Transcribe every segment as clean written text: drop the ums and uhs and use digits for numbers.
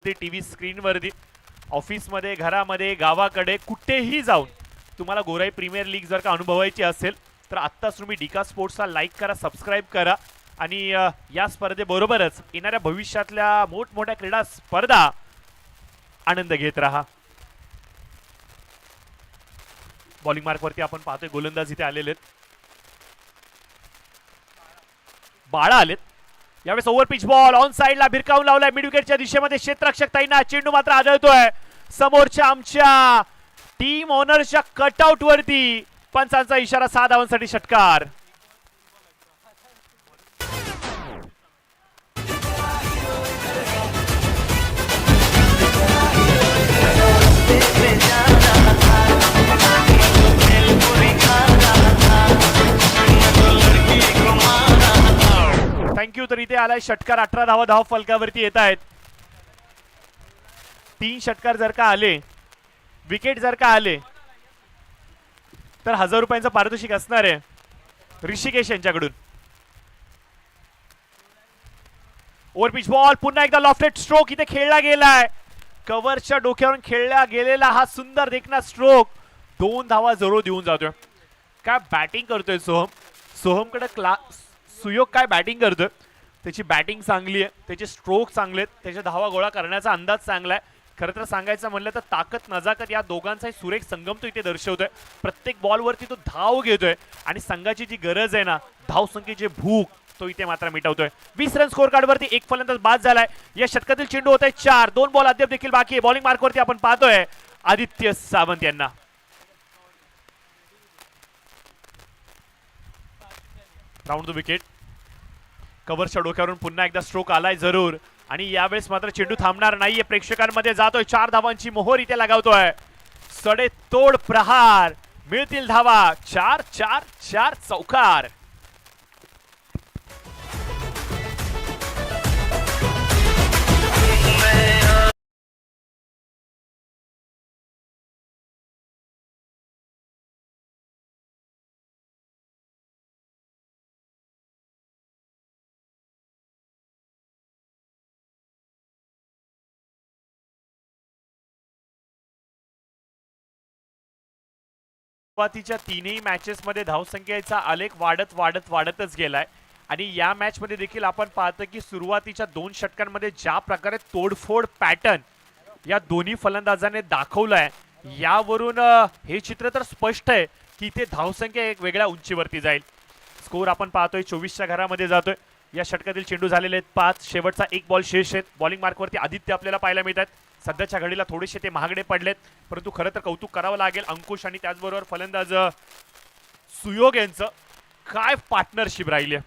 ते टीव्ही स्क्रीनवरती ऑफिसमध्ये घरामध्ये गावाकडे कुठेही जाऊन तुम्हाला गोराई प्रीमियर लीग जर का अनुभवायची असेल तर आत्ताच तुम्ही डिका स्पोर्ट्सला लाईक करा, सबस्क्राईब करा आणि या स्पर्धेबरोबरच येणाऱ्या भविष्यातल्या मोठमोठ्या क्रीडा स्पर्धा आनंद घेत राहा. बॉलिंग मार्कवरती आपण पाहतोय गोलंदाज इथे आलेले आहेत, बाळा आलेत. यावेळेस ओव्हर पिच बॉल ऑन साइडला भिरकावून लावलाय मिड विकेटच्या दिशेमध्ये क्षेत्ररक्षक ताईंना. चेंडू मात्र आदळतोय समोरच्या आमच्या टीम ओनरच्या कटआउट वरती. पंचांचा इशारा, 6 धावांसाठी षटकार. थँक्यू. तर इथे आलाय षटकार. 18 धावा धाव फलकावरती येत आहेत. 3 षटकार जर का आले, विकेट जर का आले तर 1000 रुपयांचं पारितोषिक असणार आहे ऋषिकेश यांच्याकडून. ओव्हर पिच बॉल पुन्हा एकदा लॉफ्टेड स्ट्रोक इथे खेळला गेलाय. कव्हरच्या डोक्यावरून खेळला गेलेला हा सुंदर देखना स्ट्रोक 2 धावा जरूर देऊन जातोय. काय बॅटिंग करतोय सोहम. सोहमकडे सुयोग काय बॅटिंग करतोय. त्याची बॅटिंग चांगली आहे, त्याचे स्ट्रोक चांगले आहेत, त्याच्या धावा गोळा करण्याचा अंदाज चांगला आहे. खरं तर सांगायचं म्हणलं तर ताकद नजाकत या दोघांचाही सुरेख संगम तो इथे दर्शवतोय. प्रत्येक बॉलवरती तो धाव घेतोय आणि संघाची जी गरज आहे ना, धावसंख्येची भूक, तो इथे मात्र मिटवतोय. 20 रन स्कोर कार्डवरती एक फलंदाज बाद झालाय. या षटकातील चेंडू होत आहे 4. 2 बॉल अद्याप देखील बाकी आहे. बॉलिंग मार्कवरती आपण पाहतोय आदित्य सावंत यांना. Round the wicket. कव्हरच्या डोक्यावरून पुन्हा एकदा स्ट्रोक आलाय जरूर आणि यावेळेस मात्र चेंडू थांबणार नाहीये. प्रेक्षकांमध्ये जातोय. 4 धावांची मोहोर इथे लगावतोय. सडेतोड प्रहार, मिळतील धावा. 4 4 4 चौकार. सुरुवातीच्या 3ही मॅचेस मध्ये धावसंख्येचा आलेख वाढतच गेलाय आणि या मॅच मध्ये देखील आपण पाहतो की सुरुवातीच्या 2 षटकांमध्ये ज्या प्रकारे तोडफोड पॅटर्न या दोन्ही फलंदाजांनी दाखवलाय, यावरून हे चित्र तर स्पष्ट आहे की इथे धावसंख्या एक वेगळ्या उंचीवरती जाईल. स्कोर आपण पाहतोय 24च्या घरामध्ये जातोय. या षटकातील चेंडू झालेले आहेत 5. शेवटचा एक बॉल शेष आहेत. बॉलिंग मार्कवरती आदित्य आपल्याला पाहायला मिळतात. सध्याच्या घडीला थोडेसे ते महागडे पडलेत, परंतु खरं तर कौतुक करावं लागेल अंकुश आणि त्याचबरोबर फलंदाज सुयोग यांचं. काय पार्टनरशिप राहिली.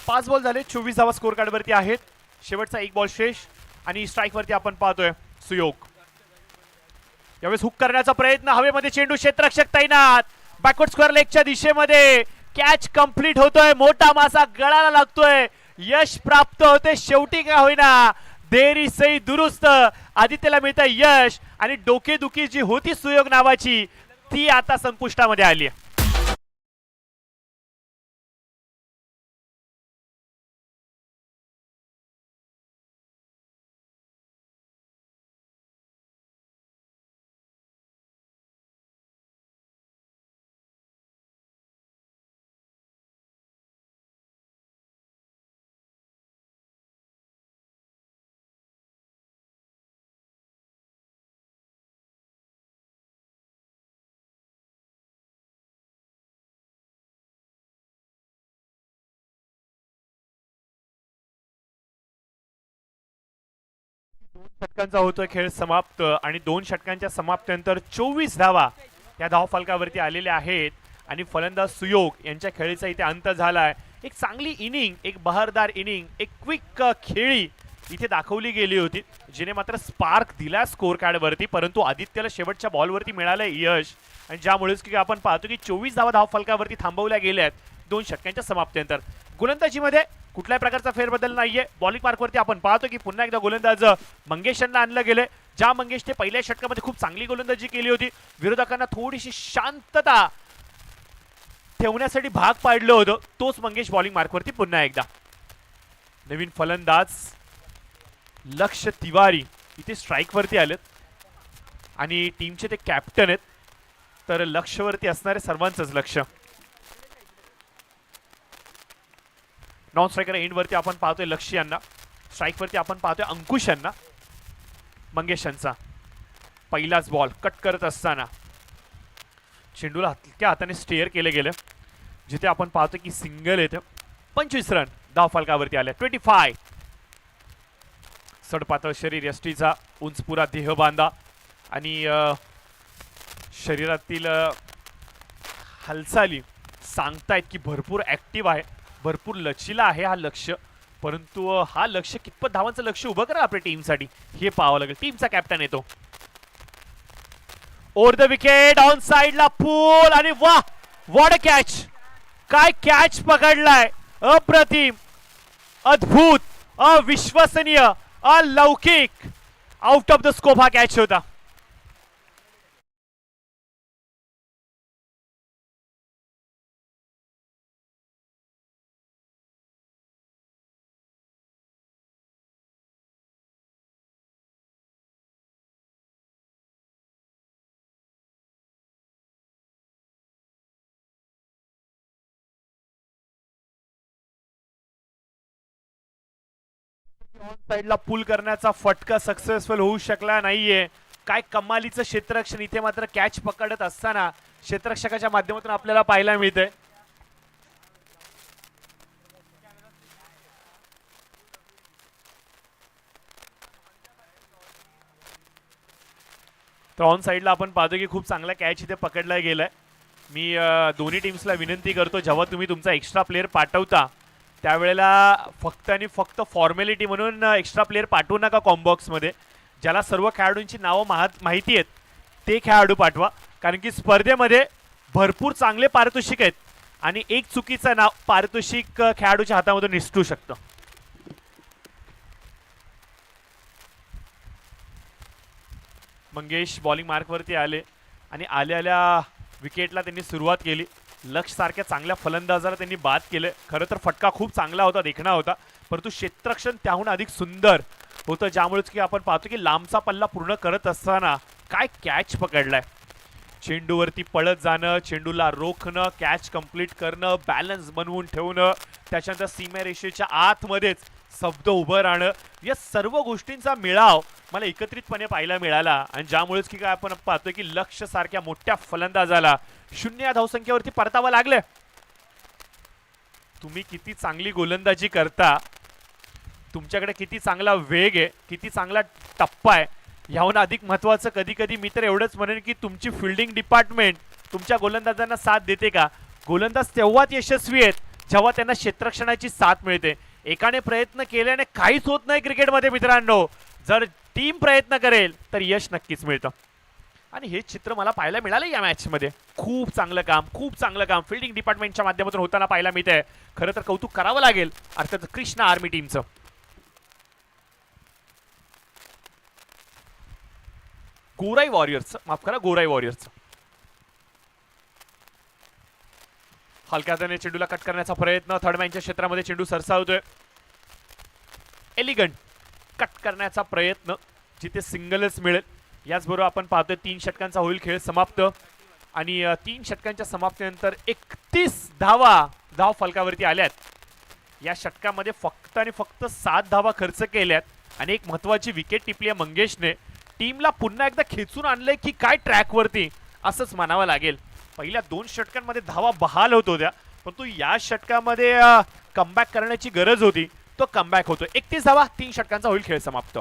पाच बॉल झाले, 24 धावा स्कोर कार्डवरती आहेत. शेवटचा एक बॉल शेष आणि स्ट्राइक वरती आपण पाहतोय सुयोग. यावेळेस हुक करण्याचा प्रयत्न, हवेमध्ये चेंडू, क्षेत्ररक्षक तैनात. बॅकवर्ड स्क्वेअर लेगच्या दिशेमध्ये कॅच कंप्लीट होतोय. मोठा मासा गळाला लागतोय. यश प्राप्त होते शेवटी का होईना. देरी सई दुरुस्त. आदित्यला मिळतंय यश आणि डोकेदुखी जी होती सुयोग नावाची ती आता संपुष्टामध्ये आली. षटकांचा होतोय खेळ समाप्त आणि 2 षटकांच्या समाप्तीनंतर 24 धावा या धावफलकावरती आलेल्या आहेत आणि फलंदाज सुयोग यांच्या खेळीचा इथे अंत झालाय. एक चांगली इनिंग, एक बहारदार इनिंग, एक क्विक खेळी इथे दाखवली गेली होती, जिने मात्र स्पार्क दिला स्कोर कार्ड वरती, परंतु आदित्यला शेवटच्या बॉलवरती मिळालंय यश आणि ज्यामुळेच की आपण पाहतो की 24 धावा धावफलकावरती थांबवल्या गेल्या आहेत 2 षटकांच्या समाप्तीनंतर. गोलंदाजीमध्ये कुठल्याही प्रकारचा फेरबदल नाहीये. बॉलिंग मार्कवरती आपण पाहतो की पुन्हा एकदा गोलंदाज मंगेश यांना आणलं गेले. ज्या मंगेशने पहिल्या षटकामध्ये खूप चांगली गोलंदाजी केली होती, विरोधकांना थोडीशी शांतता ठेवण्यासाठी भाग पाडलं होतं, तोच मंगेश बॉलिंग मार्कवरती पुन्हा एकदा. नवीन फलंदाज लक्ष्य तिवारी इथे स्ट्राईक वरती आलेत आणि टीमचे ते कॅप्टन आहेत, तर लक्ष्यवरती असणारे सर्वांचंच लक्ष. नॉन स्ट्रायकर एंड वरती आपण पाहतोय लक्ष्य यांना, स्ट्राईक वरती आपण पाहतोय अंकुश यांना. मंगेश यांचा पहिलाच बॉल कट करत असताना चेंडूला हलक्या हाताने स्टेअर केले गेले, जिथे आपण पाहतो की सिंगल येते. 25 रन धावफलकावरती आले. 25. सडपातळ शरीर, यष्टीचा उंचपुरा देह बांधा आणि शरीरातील हालचाली सांगतायत की भरपूर ऍक्टिव्ह आहे, भरपूर लचीला आहे हा लक्ष्य. परंतु हा लक्ष्य कितपत धावांचं लक्ष्य उभं करा आपल्या टीमसाठी हे पाहावं लागेल. टीमचा कॅप्टन येतो. ओव्हर द विकेट, ऑन साइडला पूल आणि वाह, व्हॉट अ कॅच! काय कॅच पकडलाय! अप्रतिम, अद्भुत, अविश्वसनीय, अलौकिक, आउट ऑफ द स्कोप हा कॅच होता. ऑन साइडला पुल करण्याचा फटका सक्सेसफुल होऊ शकला नाहीये. काय कमालीचं क्षेत्ररक्षण इथे मात्र कॅच पकडत असताना क्षेत्ररक्षकाच्या माध्यमातून आपल्याला पाहायला मिळतंय. तर ऑन साइडला आपण पाहतो की खूप चांगला कॅच इथे पकडला गेलाय. मी दोन्ही टीम्सला विनंती करतो, जेव्हा तुम्ही तुमचा एक्स्ट्रा प्लेअर पाठवता त्यावेळेला फक्त आणि फक्त फॉर्मॅलिटी म्हणून एक्स्ट्रा प्लेअर पाठवू नका कॉम्बॉक्समध्ये. ज्याला सर्व खेळाडूंची नावं माहिती आहेत ते खेळाडू पाठवा, कारण की स्पर्धेमध्ये भरपूर चांगले पारितोषिक आहेत आणि एक चुकीचं नाव पारितोषिक खेळाडूच्या हातामधून निसटू शकतं. मंगेश बॉलिंग मार्कवरती आले आणि आल्या विकेटला त्यांनी सुरुवात केली. लक्ष सारख्या चांगल्या फलंदाजाला त्यांनी बाद केलं. खरं तर फटका खूप चांगला होता, देखणा होता, परंतु क्षेत्ररक्षण त्याहून अधिक सुंदर होतं, ज्यामुळेच की आपण पाहतो की लांबचा पल्ला पूर्ण करत असताना काय कॅच पकडलाय. चेंडूवरती पळत जाणं, चेंडूला रोखणं, कॅच कंप्लीट करणं, बॅलन्स बनवून ठेवणं, त्याच्यानंतर सीमारेषेच्या आतमध्येच शब्द उभं राहणं, या सर्व गोष्टींचा मिळाव मला एकत्रितपणे पाहायला मिळाला आणि ज्यामुळेच की काय आपण पाहतोय की लक्ष सारख्या मोठ्या फलंदाजाला 0 या धावसंख्येवरती परतावं लागलं. तुम्ही किती चांगली गोलंदाजी करता, तुमच्याकडे किती चांगला वेग आहे, किती चांगला टप्पा आहे, याहून अधिक महत्त्वाचं कधी कधी मी तर एवढंच म्हणेन की तुमची फिल्डिंग डिपार्टमेंट तुमच्या गोलंदाजांना साथ देते का. गोलंदाज तेव्हाच यशस्वी आहेत जेव्हा त्यांना क्षेत्ररक्षणाची साथ मिळते. एकाने प्रयत्न केल्याने काहीच होत नाही क्रिकेटमध्ये मित्रांनो. जर टीम प्रयत्न करेल तर यश नक्कीच मिळतं आणि हे चित्र मला पाहायला मिळालं या मॅचमध्ये. खूप चांगलं काम फील्डिंग डिपार्टमेंटच्या माध्यमातून होताना पाहायला मिळतंय. खरं तर कौतुक करावं लागेल अर्थात कृष्णा आर्मी टीमचं. गोराई वॉरियर्सचं, माफ करा, गोराई वॉरियर्सचं. हलक्या हाताने चेंडूला कट करण्याचा प्रयत्न, थर्ड मॅनच्या क्षेत्रामध्ये चेंडू सरसावतोय. एलिगंट कट करण्याचा प्रयत्न, जिथे सिंगलच मिळेल. याचबरोबर आपण पाहतोय 3 षटकांचा होईल खेळ समाप्त आणि 3 षटकांच्या समाप्तीनंतर 31 धावा धाव फलकावरती आल्यात. या षटकामध्ये फक्त आणि फक्त 7 धावा खर्च केल्यात आणि एक महत्त्वाची विकेट टिपली आहे मंगेशने. टीमला पुन्हा एकदा खेचून आणलंय की काय ट्रॅकवरती असंच म्हणावं लागेल. पहिल्या 2 षटकांमध्ये धावा बहाल होत होत्या, परंतु या षटकामध्ये कमबॅक करण्याची गरज होती, तो कमबॅक होतो. 31 धावा 3 षटकांचा होईल खेळ समाप्त.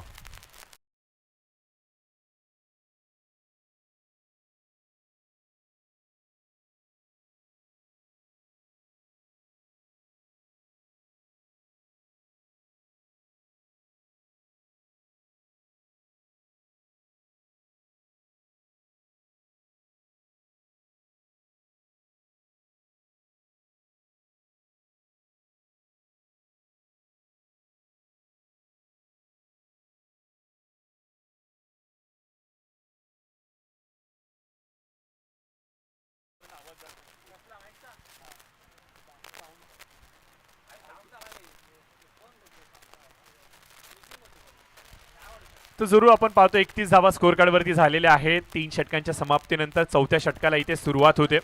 तर जरूर आपण पाहतो 31 धावा स्कोर कार्ड वरती झालेल्या आहेत 3 षटकांच्या समाप्तीनंतर. चौथ्या षटकाला इथे सुरुवात होते.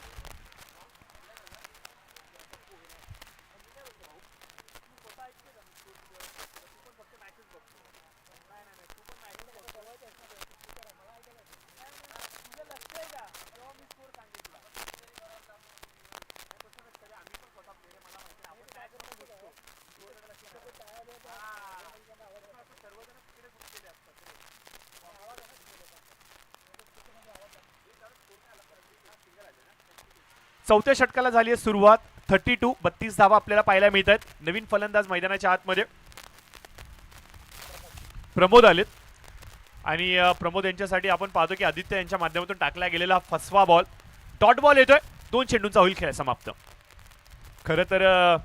चौथ्या षटकाला झाली आहे सुरुवात. 32 धावा आपल्याला पाहायला मिळत आहेत. नवीन फलंदाज मैदानाच्या आतमध्ये प्रमोद आलेत आणि प्रमोद यांच्यासाठी आपण पाहतो की आदित्य यांच्या माध्यमातून टाकला गेलेला फसवा बॉल डॉट बॉल येतोय. 2 चेंडूंचा होईल खेळ समाप्त. खरं तर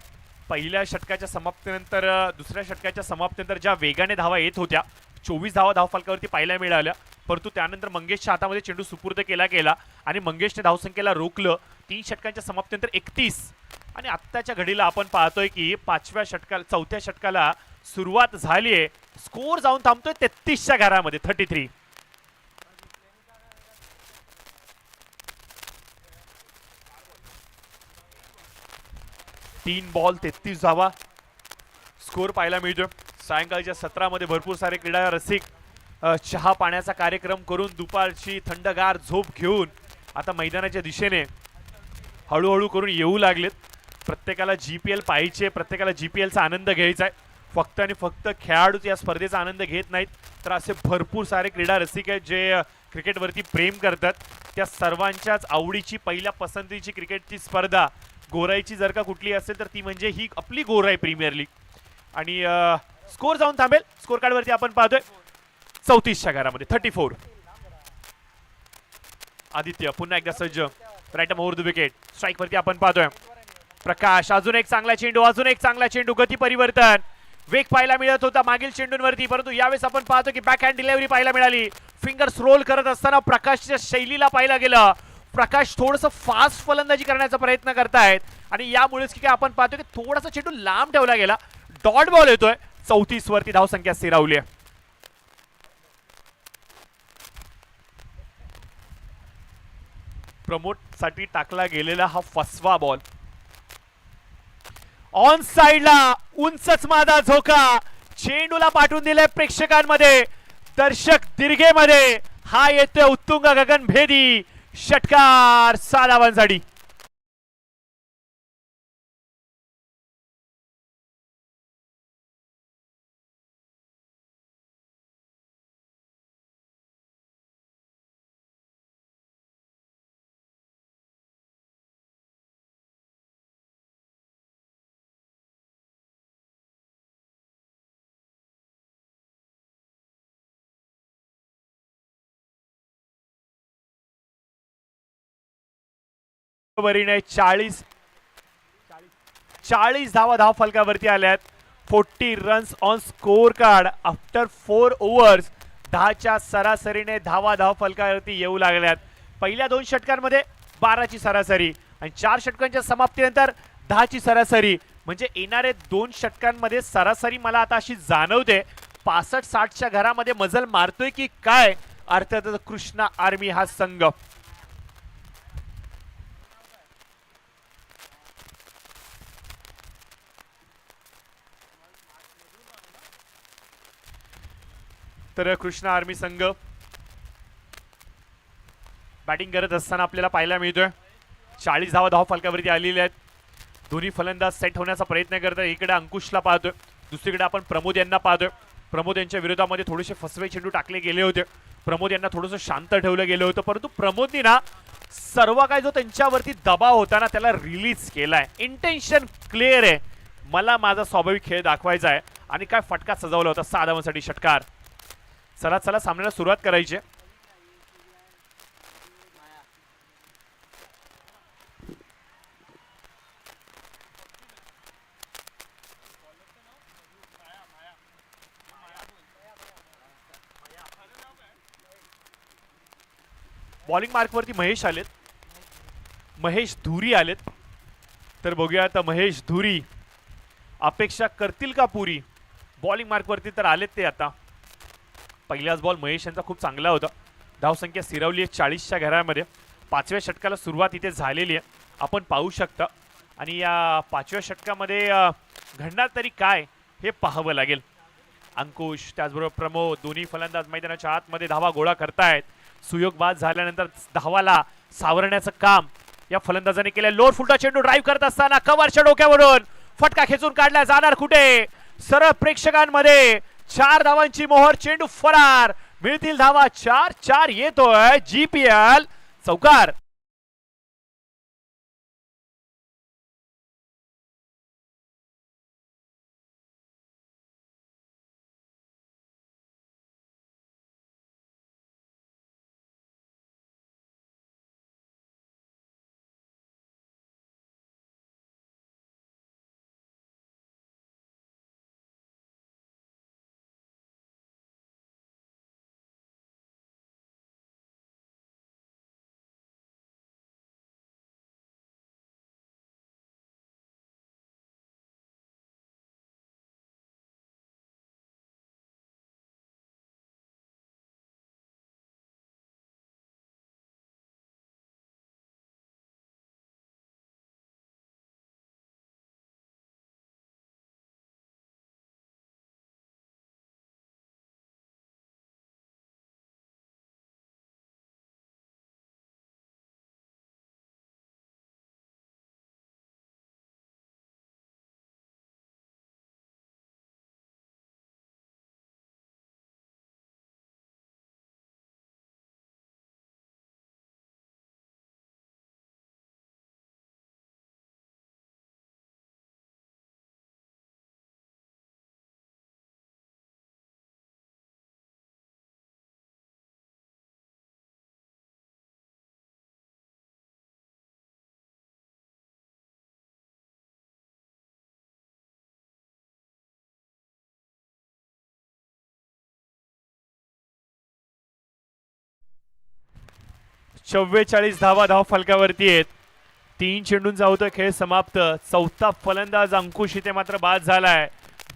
पहिल्या षटकाच्या समाप्तीनंतर दुसऱ्या षटकाच्या समाप्तीनंतर ज्या वेगाने धावा येत होत्या 24 धावा धावफलकावरती पाहायला मिळाल्या, परंतु त्यानंतर मंगेशच्या हातामध्ये चेंडू सुपूर्द केला आणि मंगेशने धावसंख्येला रोखलं. 3 षटकांच्या समाप्तीनंतर 31 आणि आत्ताच्या घडीला आपण पाहतोय की चौथ्या षटकाला सुरुवात झालीये. स्कोर जाऊन थांबतोय 33च्या घरामध्ये 33. तीन बॉल 33 धावा स्कोर पाहायला मिळतोय. सायंकाळच्या सत्रामध्ये भरपूर सारे क्रीडा रसिक चहा पाण्याचा कार्यक्रम करून दुपारची थंडगार झोप घेऊन आता मैदानाच्या दिशेने हळूहळू करून येऊ लागलेत. प्रत्येकाला GPL पाहिजे, प्रत्येकाला GPLचा आनंद घ्यायचा आहे. फक्त आणि फक्त खेळाडूच या स्पर्धेचा आनंद घेत नाहीत, तर असे भरपूर सारे क्रीडा रसिक आहेत जे क्रिकेटवरती प्रेम करतात. त्या सर्वांच्याच आवडीची पहिल्या पसंतीची क्रिकेटची स्पर्धा गोराईची जर का कुठली असेल तर ती म्हणजे ही आपली गोराई प्रीमियर लीग. आणि स्कोर जाऊन थांबेल. स्कोर कार्डवरती आपण पाहतोय 34च्या घरामध्ये 34. आदित्य पुन्हा एकदा सज्ज. Right over the wicket. Strike वरती आपण पाहतोय प्रकाश. अजून एक चांगला चेंडू, गती परिवर्तन, वेग पाहायला मिळत होता मागील चेंडूंवरती, परंतु यावेळेस आपण पाहतो की बॅक हँड डिलिव्हरी पाहायला मिळाली. फिंगर्स रोल करत असताना प्रकाशच्या शैलीला पाहायला गेलं. प्रकाश थोडंसं फास्ट फलंदाजी करण्याचा प्रयत्न करतायत आणि यामुळेच की आपण पाहतो की थोडासा चेंडू लांब ठेवला गेला. डॉट बॉल येतोय. 34 वरती धावसंख्या स्थिरावली आहे. प्रमोट साठी टाकला गेलेला हा फसवा बॉल ऑन साइडला उंचच मादा झोका चेंडूला पाठवून दिलाय प्रेक्षकांमध्ये. दर्शक दीर्घेमध्ये हा येतोय उत्तुंग गगनभेदी षटकार 6 धावांसाठी. बरीने 40 धावा धाव फलकावरती आल्यात. 40 runs on score card after 4 overs. 10च्या सरासरीने धावा धाव फलकावरती येऊ लागल्यात. पहिल्या 2 षटकांमध्ये 12ची सरासरी आणि 4 षटकांच्या समाप्तीनंतर 10ची सरासरी. म्हणजे येणारे 2 षटकांमध्ये सरासरी मला आता अशी जाणवते 65-60च्या घरामध्ये मजल मारतोय की काय. अर्थातच कृष्णा आर्मी हा संघ. तर कृष्णा आर्मी संघ बॅटिंग करत असताना आपल्याला पाहायला मिळतोय 40 धावा धाव फलकावरती आलेल्या आहेत. दोन्ही फलंदाज सेट होण्याचा प्रयत्न करतात. इकडे अंकुशला पाहतोय, दुसरीकडे आपण प्रमोद यांना पाहतोय. प्रमोद यांच्या विरोधामध्ये थोडेसे फसवे चेंडू टाकले गेले होते. प्रमोद यांना थोडंसं शांत ठेवलं गेलं होतं, परंतु प्रमोदनी ना सर्व काय जो त्यांच्यावरती दबाव होता ना त्याला रिलीज केलाय. इंटेन्शन क्लिअर आहे, मला माझा स्वाभाविक खेळ दाखवायचा आहे आणि काय फटका सजवला होता. 6 धावांसाठी षटकार. चला सामन्याला सुरुवात करायची. बॉलिंग मार्कवरती महेश आलेत, महेश धुरी आलेत. तर बघूया आता महेश धुरी अपेक्षा करतील का पुरी. बॉलिंग मार्कवरती तर आलेत ते. आता पहिलाच बॉल महेश यांचा खूप चांगला होता. धावसंख्या स्थिरावली आहे 40च्या घरामध्ये. 5व्या षटकाला सुरुवात इथे झालेली आहे, आपण पाहू शकता. आणि या 5व्या षटकामध्ये घडणार तरी काय हे पाहावं लागेल. अंकुश त्याचबरोबर प्रमोद दोन्ही फलंदाज मैदानाच्या आतमध्ये धावा गोळा करतायत. सुयोग बाद झाल्यानंतर धावाला सावरण्याचं काम या फलंदाजाने केलं. लोड फुलटा चेंडू ड्राईव्ह करत असताना कव्हरच्या डोक्यावरून फटका खेचून काढला जाणार कुठे, सरळ प्रेक्षकांमध्ये. 4 धावांची मोहर, चेंडू फरार. मिळतील धावा 4-4 येतोय GPL चौकार. चव्वेचाळीस धावा धाव फलकावरती आहेत. 3 चेंडूंचा होतोय खेळ समाप्त. चौथा फलंदाज अंकुश इथे मात्र बाद झालाय.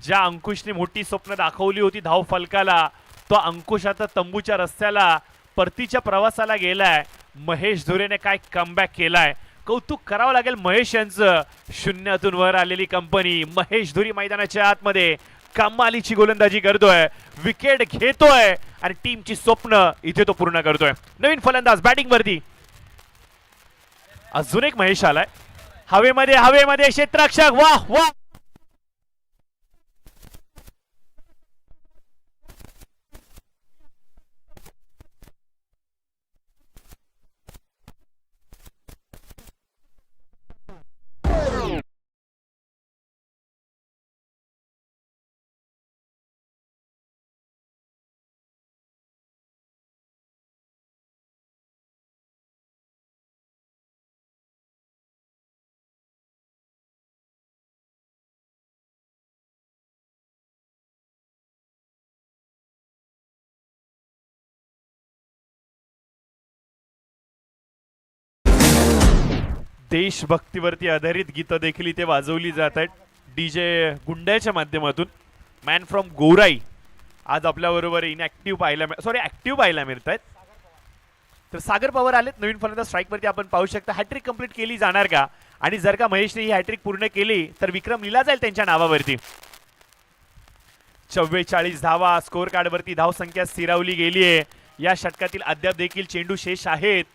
ज्या अंकुशने मोठी स्वप्न दाखवली होती धाव फलकाला, तो अंकुश आता तंबूच्या रस्त्याला परतीच्या प्रवासाला गेलाय. महेश धुरेने काय कमबॅक केलाय, कौतुक करावं लागेल महेश यांचं. शून्यातून वर आलेली कंपनी. महेश धुरी मैदानाच्या आतमध्ये कमालीची गोलंदाजी करतोय, विकेट घेतोय आणि टीमची स्वप्न इथे तो पूर्ण करतोय. नवीन फलंदाज बॅटिंग वरती. अजून एक महेश आलाय हवेमध्ये. हवेमध्ये क्षेत्ररक्षक, वाह वाह. देशभक्तीवरती आधारित गीतं देखील इथे वाजवली जात आहेत DJ गुंड्याच्या माध्यमातून. मॅन फ्रॉम गोराई आज आपल्याबरोबर ऍक्टिव्ह पाहायला मिळत आहेत. तर सागर पवार आलेत नवीन फलंदाज स्ट्राईकवरती. आपण पाहू शकता हॅट्रिक कंप्लीट केली जाणार का, आणि जर का महेशने ही हॅट्रिक पूर्ण केली तर विक्रम लिहिला जाईल त्यांच्या नावावरती. 44 धावा स्कोर कार्डवरती धावसंख्या स्थिरावली गेली आहे. या षटकातील अद्याप देखील चेंडू शेष आहेत.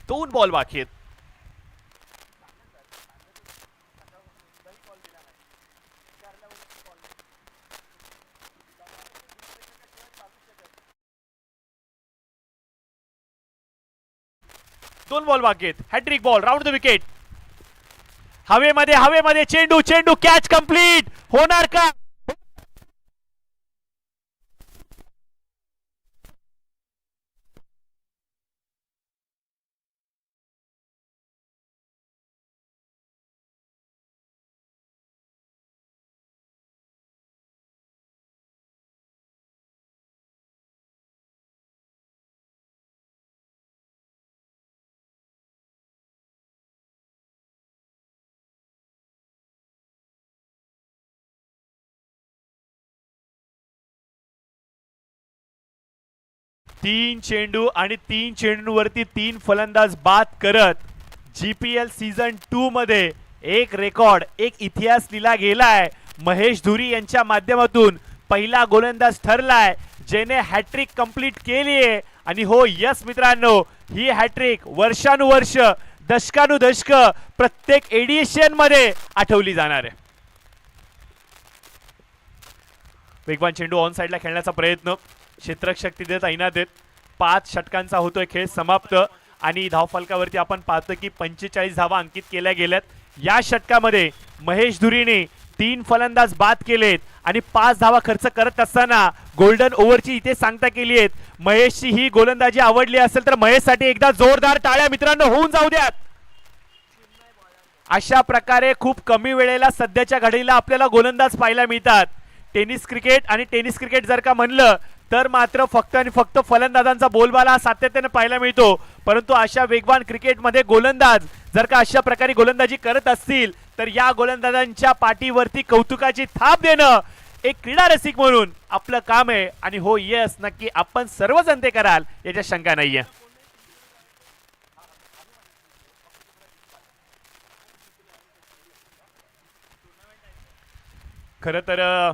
2 बॉल बाकी आहेत. दोन बॉल बाकी आहेत. Hat trick ball round the wicket. हवेमध्ये चेंडू कॅच कंप्लीट होणार का. 3 चेंडू आणि 3 चेंडूवरती 3 फलंदाज बाद करत GPL सीझन 2 मध्ये एक रेकॉर्ड, एक इतिहास लिहिला गेलाय. महेश धुरी यांच्या माध्यमातून पहिला गोलंदाज ठरलाय ज्याने हॅट्रिक कंप्लीट केली आहे. आणि हो यस मित्रांनो, ही हॅट्रिक वर्षानुवर्ष, दशकानुदशक प्रत्येक एडिशन मध्ये आठवली जाणार आहे. वेगवान चेंडू ऑन साइडला खेळण्याचा प्रयत्न, क्षेत्ररक्षक तिथे तैनात आहेत. 5 षटकांचा होतोय खेळ समाप्त आणि धावफलकावरती आपण पाहतो की 45 धावा अंकित केल्या गेल्यात. या षटकामध्ये महेश धुरीने 3 फलंदाज बाद केलेत आणि 5 धावा खर्च करत असताना गोल्डन ओव्हरची इथे सांगता केली आहेत. महेशची ही गोलंदाजी आवडली असेल तर महेशसाठी एकदा जोरदार टाळ्या मित्रांनो होऊन जाऊ द्यात. अशा प्रकारे खूप कमी वेळेला सध्याच्या घडीला आपल्याला गोलंदाज पाहायला मिळतात. टेनिस क्रिकेट आणि टेनिस क्रिकेट जर का म्हणलं तर मात्र फक्त आणि फक्त फलंदाजांचा बोलबाला सातत्याने पाहायला मिळतो. परंतु अशा वेगवान क्रिकेटमध्ये गोलंदाज जर का अशा प्रकारे गोलंदाजी करत असतील तर या गोलंदाजांच्या पाठीवरती कौतुकाची थाप देणं एक क्रीडा रसिक म्हणून आपलं काम आहे. आणि हो यस, नक्की आपण सर्वजण ते कराल याच्या शंका नाहीये. खरं तर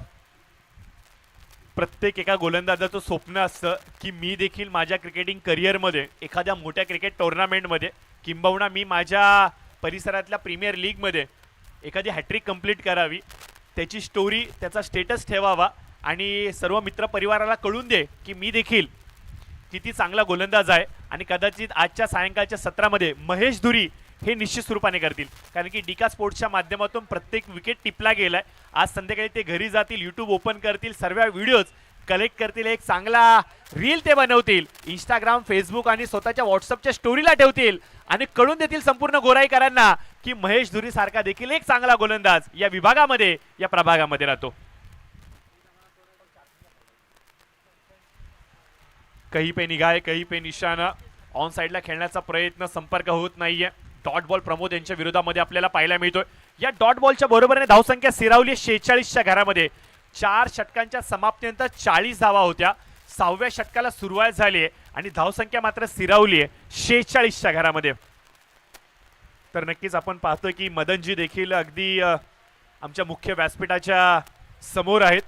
प्रत्येक एका गोलंदाजाचं स्वप्न असतं की मी देखील माझ्या क्रिकेटिंग करिअरमध्ये एखाद्या मोठ्या क्रिकेट टुर्नामेंटमध्ये किंबहुना मी माझ्या परिसरातल्या प्रीमियर लीगमध्ये एखादी हॅट्रिक कंप्लीट करावी, त्याची स्टोरी, त्याचा स्टेटस ठेवावा आणि सर्व मित्रपरिवाराला कळून दे की मी देखील किती चांगला गोलंदाज आहे. आणि कदाचित आजच्या सायंकाळच्या सत्रामध्ये महेश धुरी हे निश्चित स्वरूपाने करतील, कारण की डिका स्पोर्ट्सच्या माध्यमातून प्रत्येक विकेट टिपला गेलाय. आज संध्याकाळी ते घरी जातील, यूट्यूब ओपन करतील, सर्व व्हिडिओज कलेक्ट करतील, एक चांगला रील ते बनवतील, इंस्टाग्राम, फेसबुक आणि स्वतःच्या व्हॉट्सअपच्या स्टोरीला ठेवतील आणि कळून देतील संपूर्ण गोराईकरांना की महेश धुरी सारखा देखील एक चांगला गोलंदाज या विभागामध्ये, या प्रभागामध्ये राहतो. कहीं पे निगाह, कहीं पे निशाणा. ऑन साइडला खेळण्याचा प्रयत्न, संपर्क होत नाहीये. डॉट बॉल प्रमोद यांच्या विरोधामध्ये आपल्याला पाहायला मिळतोय. या डॉट बॉलच्या बरोबरीने धावसंख्या स्थिरावली 46च्या घरामध्ये. 4 षटकांच्या समाप्तीनंतर 40 धावा होत्या. 6व्या षटकाला सुरुवात झाली आहे आणि धावसंख्या मात्र स्थिरावली आहे 46च्या घरामध्ये. तर नक्कीच आपण पाहतोय की मदनजी देखील अगदी आमच्या मुख्य व्यासपीठाच्या समोर आहेत.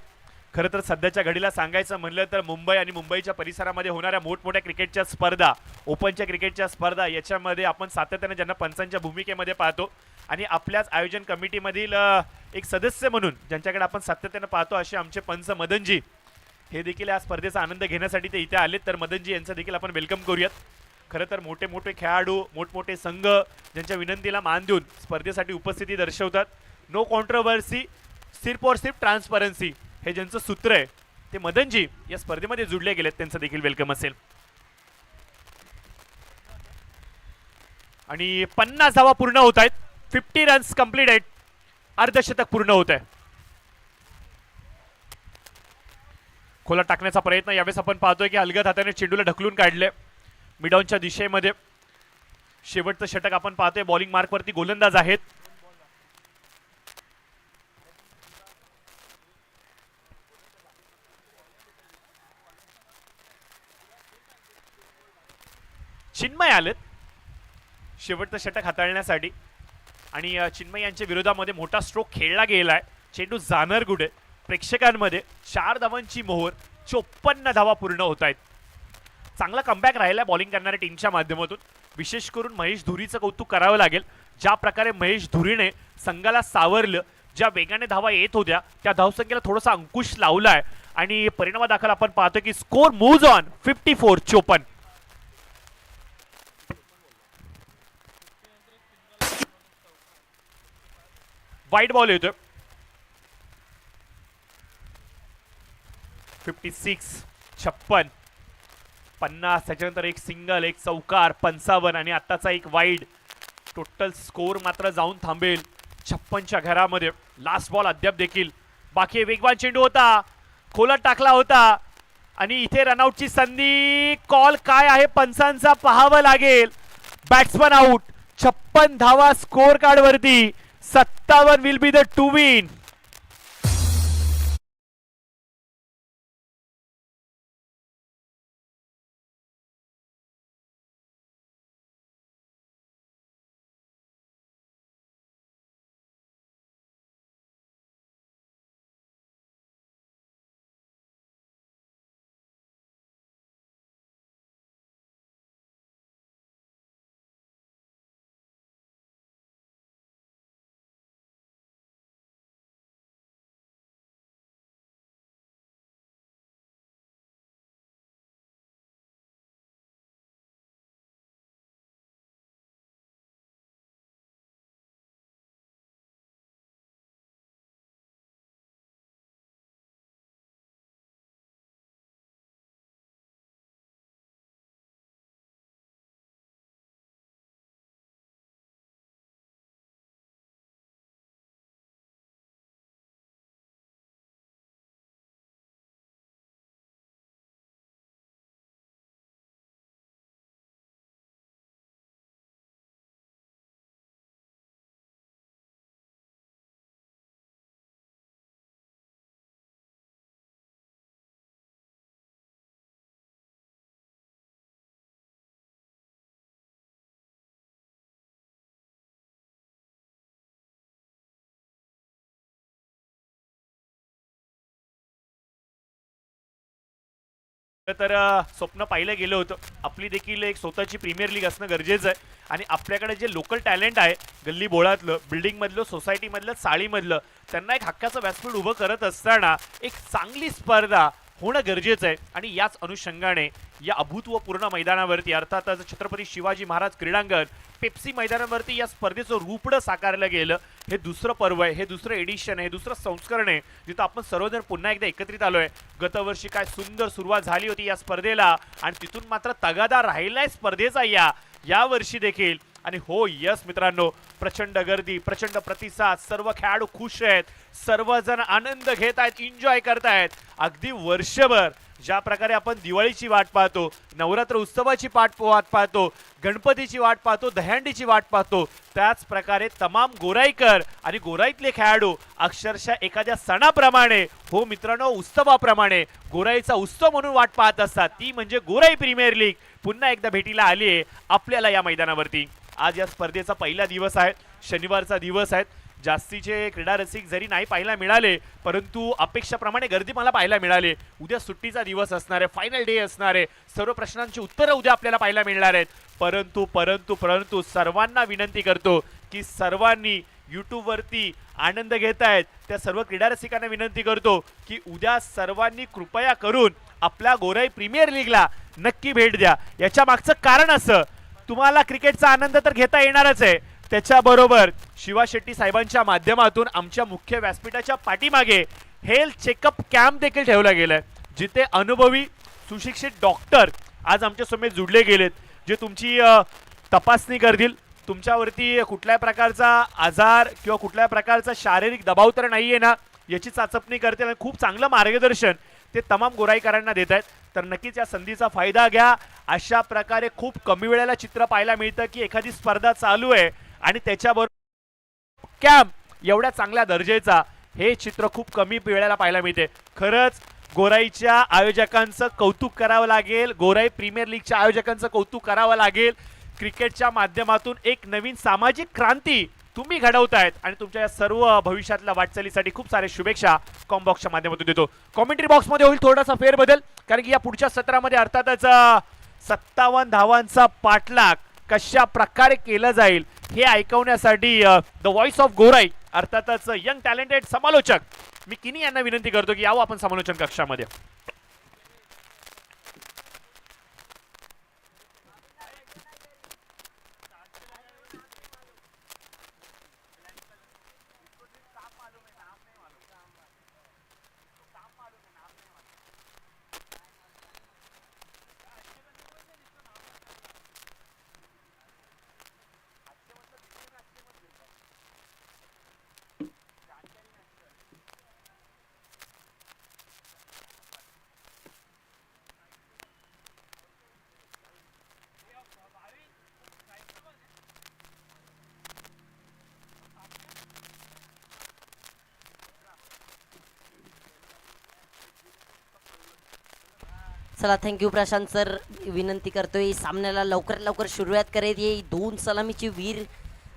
खरं तर सध्याच्या घडीला सांगायचं म्हणलं तर मुंबई आणि मुंबईच्या परिसरामध्ये होणाऱ्या मोठमोठ्या क्रिकेटच्या स्पर्धा, ओपनच्या क्रिकेटच्या स्पर्धा, याच्यामध्ये आपण सातत्याने ज्यांना पंचांच्या भूमिकेमध्ये पाहतो आणि आपल्याच आयोजन कमिटीमधील एक सदस्य म्हणून ज्यांच्याकडे आपण सातत्याने पाहतो असे आमचे पंच मदनजी हे देखील या स्पर्धेचा आनंद घेण्यासाठी ते इथे आलेत. तर मदनजी यांचं देखील आपण वेलकम करूयात. खरं तर मोठे मोठे खेळाडू, मोठमोठे संघ ज्यांच्या विनंतीला मान देऊन स्पर्धेसाठी उपस्थिती दर्शवतात. नो कॉन्ट्रोवर्सी, सिर्फ और सिर्फ ट्रान्सपरन्सी हे ज्यांचं सूत्र आहे ते मदनजी या स्पर्धेमध्ये जुडले गेलेत, त्यांचं देखील वेलकम असेल. आणि 50 धावा पूर्ण होत आहेत. 50 रन्स कंप्लीट आहेत. अर्धशतक पूर्ण होत आहे. खोला टाकण्याचा प्रयत्न यावेळेस आपण पाहतोय की अलगद हाताने चेंडूला ढकलून काढले मिडॉनच्या दिशेमध्ये. शेवटचं षटक आपण पाहतोय. बॉलिंग मार्कवरती गोलंदाज आहेत. चिन्मय आलेत शेवटचं षटक हाताळण्यासाठी आणि चिन्मय यांच्या विरोधामध्ये मोठा स्ट्रोक खेळला गेलाय. चेंडू जाणार कुठे प्रेक्षकांमध्ये. 4 धावांची मोहोर. 54 धावा पूर्ण होत आहेत. चांगला कमबॅक राहिला बॉलिंग करणाऱ्या टीमच्या माध्यमातून. विशेष करून महेश धुरीचं कौतुक करावं लागेल. ज्या प्रकारे महेश धुरीने संघाला सावरलं, ज्या वेगाने धावा येत होत्या त्या धावसंख्येला थोडासा अंकुश लावलाय आणि परिणामादाखल आपण पाहतो की स्कोर मूव्ज ऑन 54-54. वाईट बॉल येतोय. 56-56, 50. त्याच्यानंतर एक सिंगल, एक चौकार, 55 आणि आत्ताचा एक वाईड. टोटल स्कोर मात्र जाऊन थांबेल 56च्या घरामध्ये. लास्ट बॉल अद्याप देखील बाकी. वेगवान चेंडू होता, खोलात टाकला होता आणि इथे रनआउटची संधी. कॉल काय आहे पंचांचा पाहावं लागेल. Batsman out. 56 धावा स्कोर कार्ड वरती. 57 will be the two win. तर स्वप्न पाहिलं गेलं होतं. आपली देखील एक स्वतःची प्रीमियर लीग असणं गरजेचं आहे आणि आपल्याकडे जे लोकल टॅलेंट आहे गल्ली बोळातलं, बिल्डिंगमधलं, सोसायटीमधलं, चाळीमधलं, त्यांना एक हक्काचं व्यासपीठ उभं करत असताना एक चांगली स्पर्धा होणं गरजेचं आहे आणि याच अनुषंगाने या अभूतपूर्व मैदानावरती अर्थातच छत्रपती शिवाजी महाराज क्रीडांगण पेप्सी मैदानावरती या स्पर्धेचं रूपडं साकारलं गेलं. हे दुसरं पर्व आहे, हे दुसरं एडिशन आहे, दुसरं संस्करण आहे जिथं आपण सर्वजण पुन्हा एकदा एकत्रित आलोय. गतवर्षी काय सुंदर सुरुवात झाली होती या स्पर्धेला आणि तिथून मात्र तगादा राहिलाय स्पर्धेचा या वर्षी देखील. आणि हो यस मित्रांनो, प्रचंड गर्दी, प्रचंड प्रतिसाद, सर्व खेळाडू खुश आहेत, सर्वजण आनंद घेत आहेत, एन्जॉय करतायत. अगदी वर्षभर ज्या प्रकारे आपण दिवाळीची वाट पाहतो, नवरात्र उत्सवाची वाट पाहतो, गणपतीची वाट पाहतो, दहंडीची वाट पाहतो, त्याच प्रकारे तमाम गोराईकर आणि गोराईतले खेळाडू अक्षरशः एखाद्या सणाप्रमाणे, हो मित्रांनो उत्सवाप्रमाणे गोराईचा उत्सव म्हणून वाट पाहत असतात. ती म्हणजे गोराई प्रीमियर लीग पुन्हा एकदा भेटीला आली आहे आपल्याला या मैदानावरती. आज या स्पर्धेचा पहिला दिवस आहे, शनिवारचा दिवस आहे. जास्तीचे क्रीडा रसिक जरी नाही पाहायला मिळाले, परंतु अपेक्षाप्रमाणे गर्दी मला पाहायला मिळाली. उद्या सुट्टीचा दिवस असणार आहे, फायनल डे असणार आहे, सर्व प्रश्नांची उत्तरं उद्या आपल्याला पाहायला मिळणार आहेत. परंतु परंतु परंतु सर्वांना विनंती करतो की सर्वांनी यूट्यूबवरती आनंद घेत आहेत त्या सर्व क्रीडा रसिकांना विनंती करतो की उद्या सर्वांनी कृपया करून आपल्या गोराई प्रीमियर लीगला नक्की भेट द्या. याच्या मागचं कारण असं, तुम्हाला क्रिकेटचा आनंद तर घेता येणारच आहे, त्याच्याबरोबर शिवा शेट्टी साहेबांच्या माध्यमातून आमच्या मुख्य व्यासपीठाच्या पाठीमागे हेल्थ चेकअप कॅम्प देखील ठेवला गेलाय, जिथे अनुभवी सुशिक्षित डॉक्टर आज आमच्या समोर जुडले गेलेत, जे तुमची तपासणी करतील. तुमच्यावरती कुठल्याही प्रकारचा आजार किंवा कुठल्याही प्रकारचा शारीरिक दबाव तर नाहीये ना, याची चाचपणी करतील आणि खूप चांगलं मार्गदर्शन ते तमाम गोराईकरांना देत आहेत. तर नक्कीच या संधीचा फायदा घ्या. अशा प्रकारे खूप कमी वेळेला चित्र पाहायला मिळतं की एखादी स्पर्धा चालू आहे आणि त्याच्याबरोबर कॅम्प एवढ्या चांगल्या दर्जाचा, हे चित्र खूप कमी वेळेला पाहायला मिळते. खरंच गोराईच्या आयोजकांचं कौतुक करावं लागेल, गोराई प्रीमियर लीगच्या आयोजकांचं कौतुक करावं लागेल. क्रिकेटच्या माध्यमातून एक नवीन सामाजिक क्रांती तुम्ही घडवतायत आणि तुमच्या या सर्व भविष्यातल्या वाटचालीसाठी खूप सारे शुभेच्छा कॉम्बॉक्सच्या माध्यमातून देतो. कॉमेंट्री बॉक्समध्ये होईल थोडासा फेरबदल, कारण की या पुढच्या सत्रामध्ये अर्थातच 57 धावांचा पाठलाग कशा प्रकारे केला जाईल हे ऐकवण्यासाठी द व्हॉइस ऑफ गोराई अर्थातच यंग टॅलेंटेड समालोचक मी किनी यांना विनंती करतो की यावं आपण समालोचन कक्षामध्ये. चला थँक्यू प्रशांत सर. विनंती करतोय सामन्याला लवकर लवकर सुरुवात करायची. ये 2 सलामीचे वीर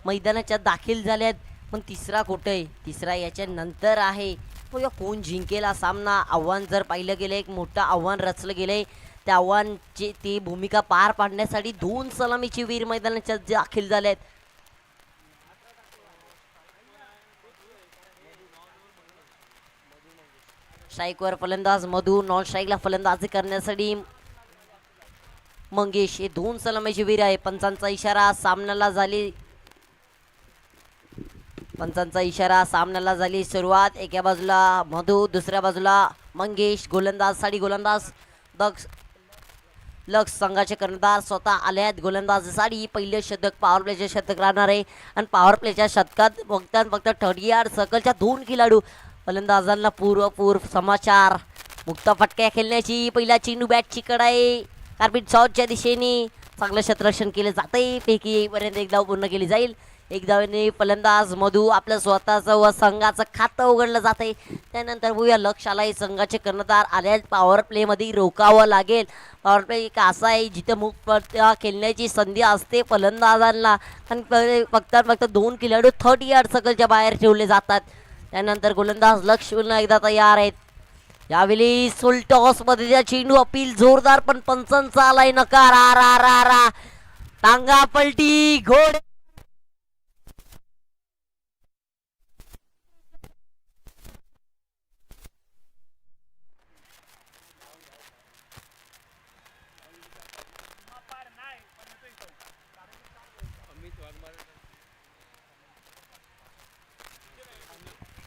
मैदानाच्या दाखल झाल्यात, पण तिसरा कुठे आहे? तिसरा याच्या नंतर आहे. बघा कोण जिंकेल हा सामना. आव्हान जर पाहिलं गेलं, एक मोठं आव्हान रचलं गेलंय. त्या आव्हानची ती भूमिका पार पाडण्यासाठी 2 सलामीचे वीर मैदानाच्या दाखल झाल्यात. स्ट्राईकवर फलंदाज मधू, नॉन स्ट्राईकला फलंदाजी करण्यासाठी मंगेश. हे 2 सलामीचे वीर आहे. पंचांचा इशारा, सामन्याला झाली सामन्याला झाली सुरुवात. एका बाजूला मधू, दुसऱ्या बाजूला मंगेश. गोलंदाज साठी गोलंदाज लक्ष संघाचे कर्णधार स्वतः आले आहेत गोलंदाजीसाठी. पहिले शतक पॉवर प्लेचे शतक राहणार आहे आणि पॉवर प्लेच्या शतकात फक्त 30 सर्कलच्या 2 खेळाडू. फलंदाजांना पूर्व समाचार. मुक्त फटक्या खेळण्याची पहिला चेंडू बॅटची कडाई कार्पेट शॉटच्या दिशेने चांगलं क्षेत्ररक्षण केलं जाते. पैकी येईपर्यंत एक धाव पूर्ण केली जाईल. एक धावेने फलंदाज मधू आपलं स्वतःचं व संघाचं खातं उघडलं जाते. त्यानंतर बघूया लक्ष आलाय. संघाचे कर्णधार आले. पॉवर प्लेमध्ये रोकावं लागेल. पॉवर प्ले एक असा आहे जिथे मुक्त फटका खेळण्याची संधी असते फलंदाजांना आणि फक्त 2 खेळाडू 30 सर्कलच्या बाहेर ठेवले जातात. त्यानंतर गोलंदाज लक्ष पुन्हा एकदा तयार आहेत. यावेळी फुल टॉस मध्ये चेंडू अपील जोरदार, पण पंचांचा आलाय नकार. आ रा रा रा टांगा पलटी घोड.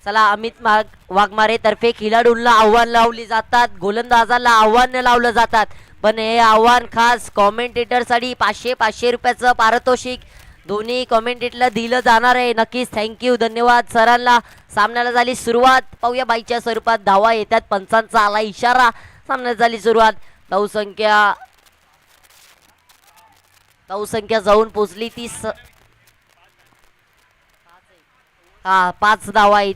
चला अमित वाघमारे तर्फे खिलाडूंना आव्हान लावली जातात, गोलंदाजाला आव्हान लावलं जातात, पण हे आव्हान खास कॉमेंटेटर साठी 500 रुपयाचं पारितोषिक दोन्ही कॉमेंटेटरला दिलं जाणार आहे. नक्कीच थँक्यू, धन्यवाद सरांना. सामन्याला झाली सुरुवात. पाहूया बाईच्या स्वरूपात धावा येतात, पंचांचा आला इशारा. सामन्याला झाली सुरुवात. धावसंख्या जाऊन पोचली 30. 5 धावा आहेत.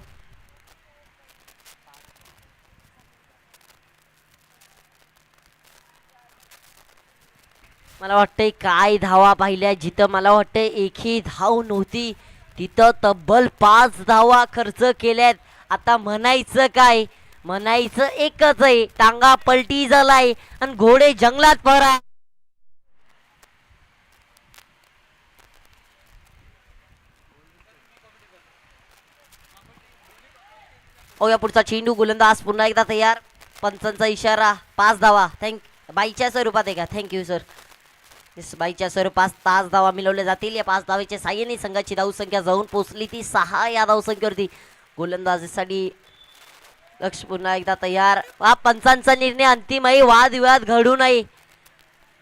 मला वाटतंय काय धावा पाहिल्या, जिथं मला वाटतंय एकही धाव नव्हती तिथं तब्बल 5 धावा खर्च केल्यात. आता म्हणायचं काय, म्हणायचं एकच आहे, टांगा पलटी झालाय आणि घोडे जंगलात पळा. या पुढचा चेंडू, गोलंदाज पुन्हा एकदा तयार. पंचांचा इशारा. 5 धावा. बाईच्या स्वरूपात आहे का? Thank you sir. बाईच्या स्वरूपात 5 धावा मिळवल्या जातील. या 5 धावेच्या साह्याने संघाची धावसंख्या जाऊन पोहोचली ती 6. या धावसंख्येवरती गोलंदाजीसाठी लक्ष पुन्हा एकदा तयार. पंचांचा निर्णय अंतिम आहे, वादविवाद घडू नये.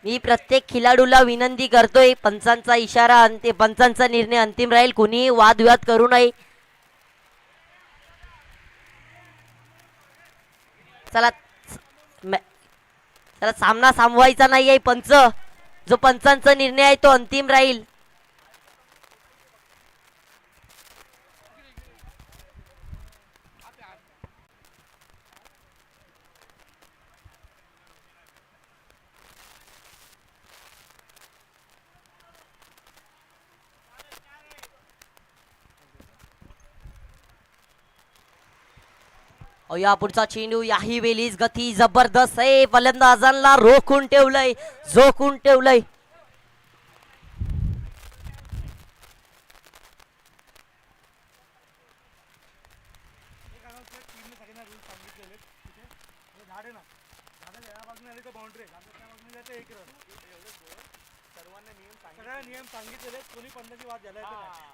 मी प्रत्येक खिलाडूला विनंती करतोय, पंचांचा इशारा पंचांचा निर्णय अंतिम राहील, कोणी वादविवाद करू नये. चला सामना थांबवायचा नाहीये. पंच, जो पंचांचा निर्णय आहे तो अंतिम राहील. या पुढचा चेंडू, याही वेळीच गती जबरदस्त आहे, फलंदाजांना रोखून ठेवलंय, झोकून ठेवलंय. नियम सांगितलेले कोणी पंचाची वाद झाला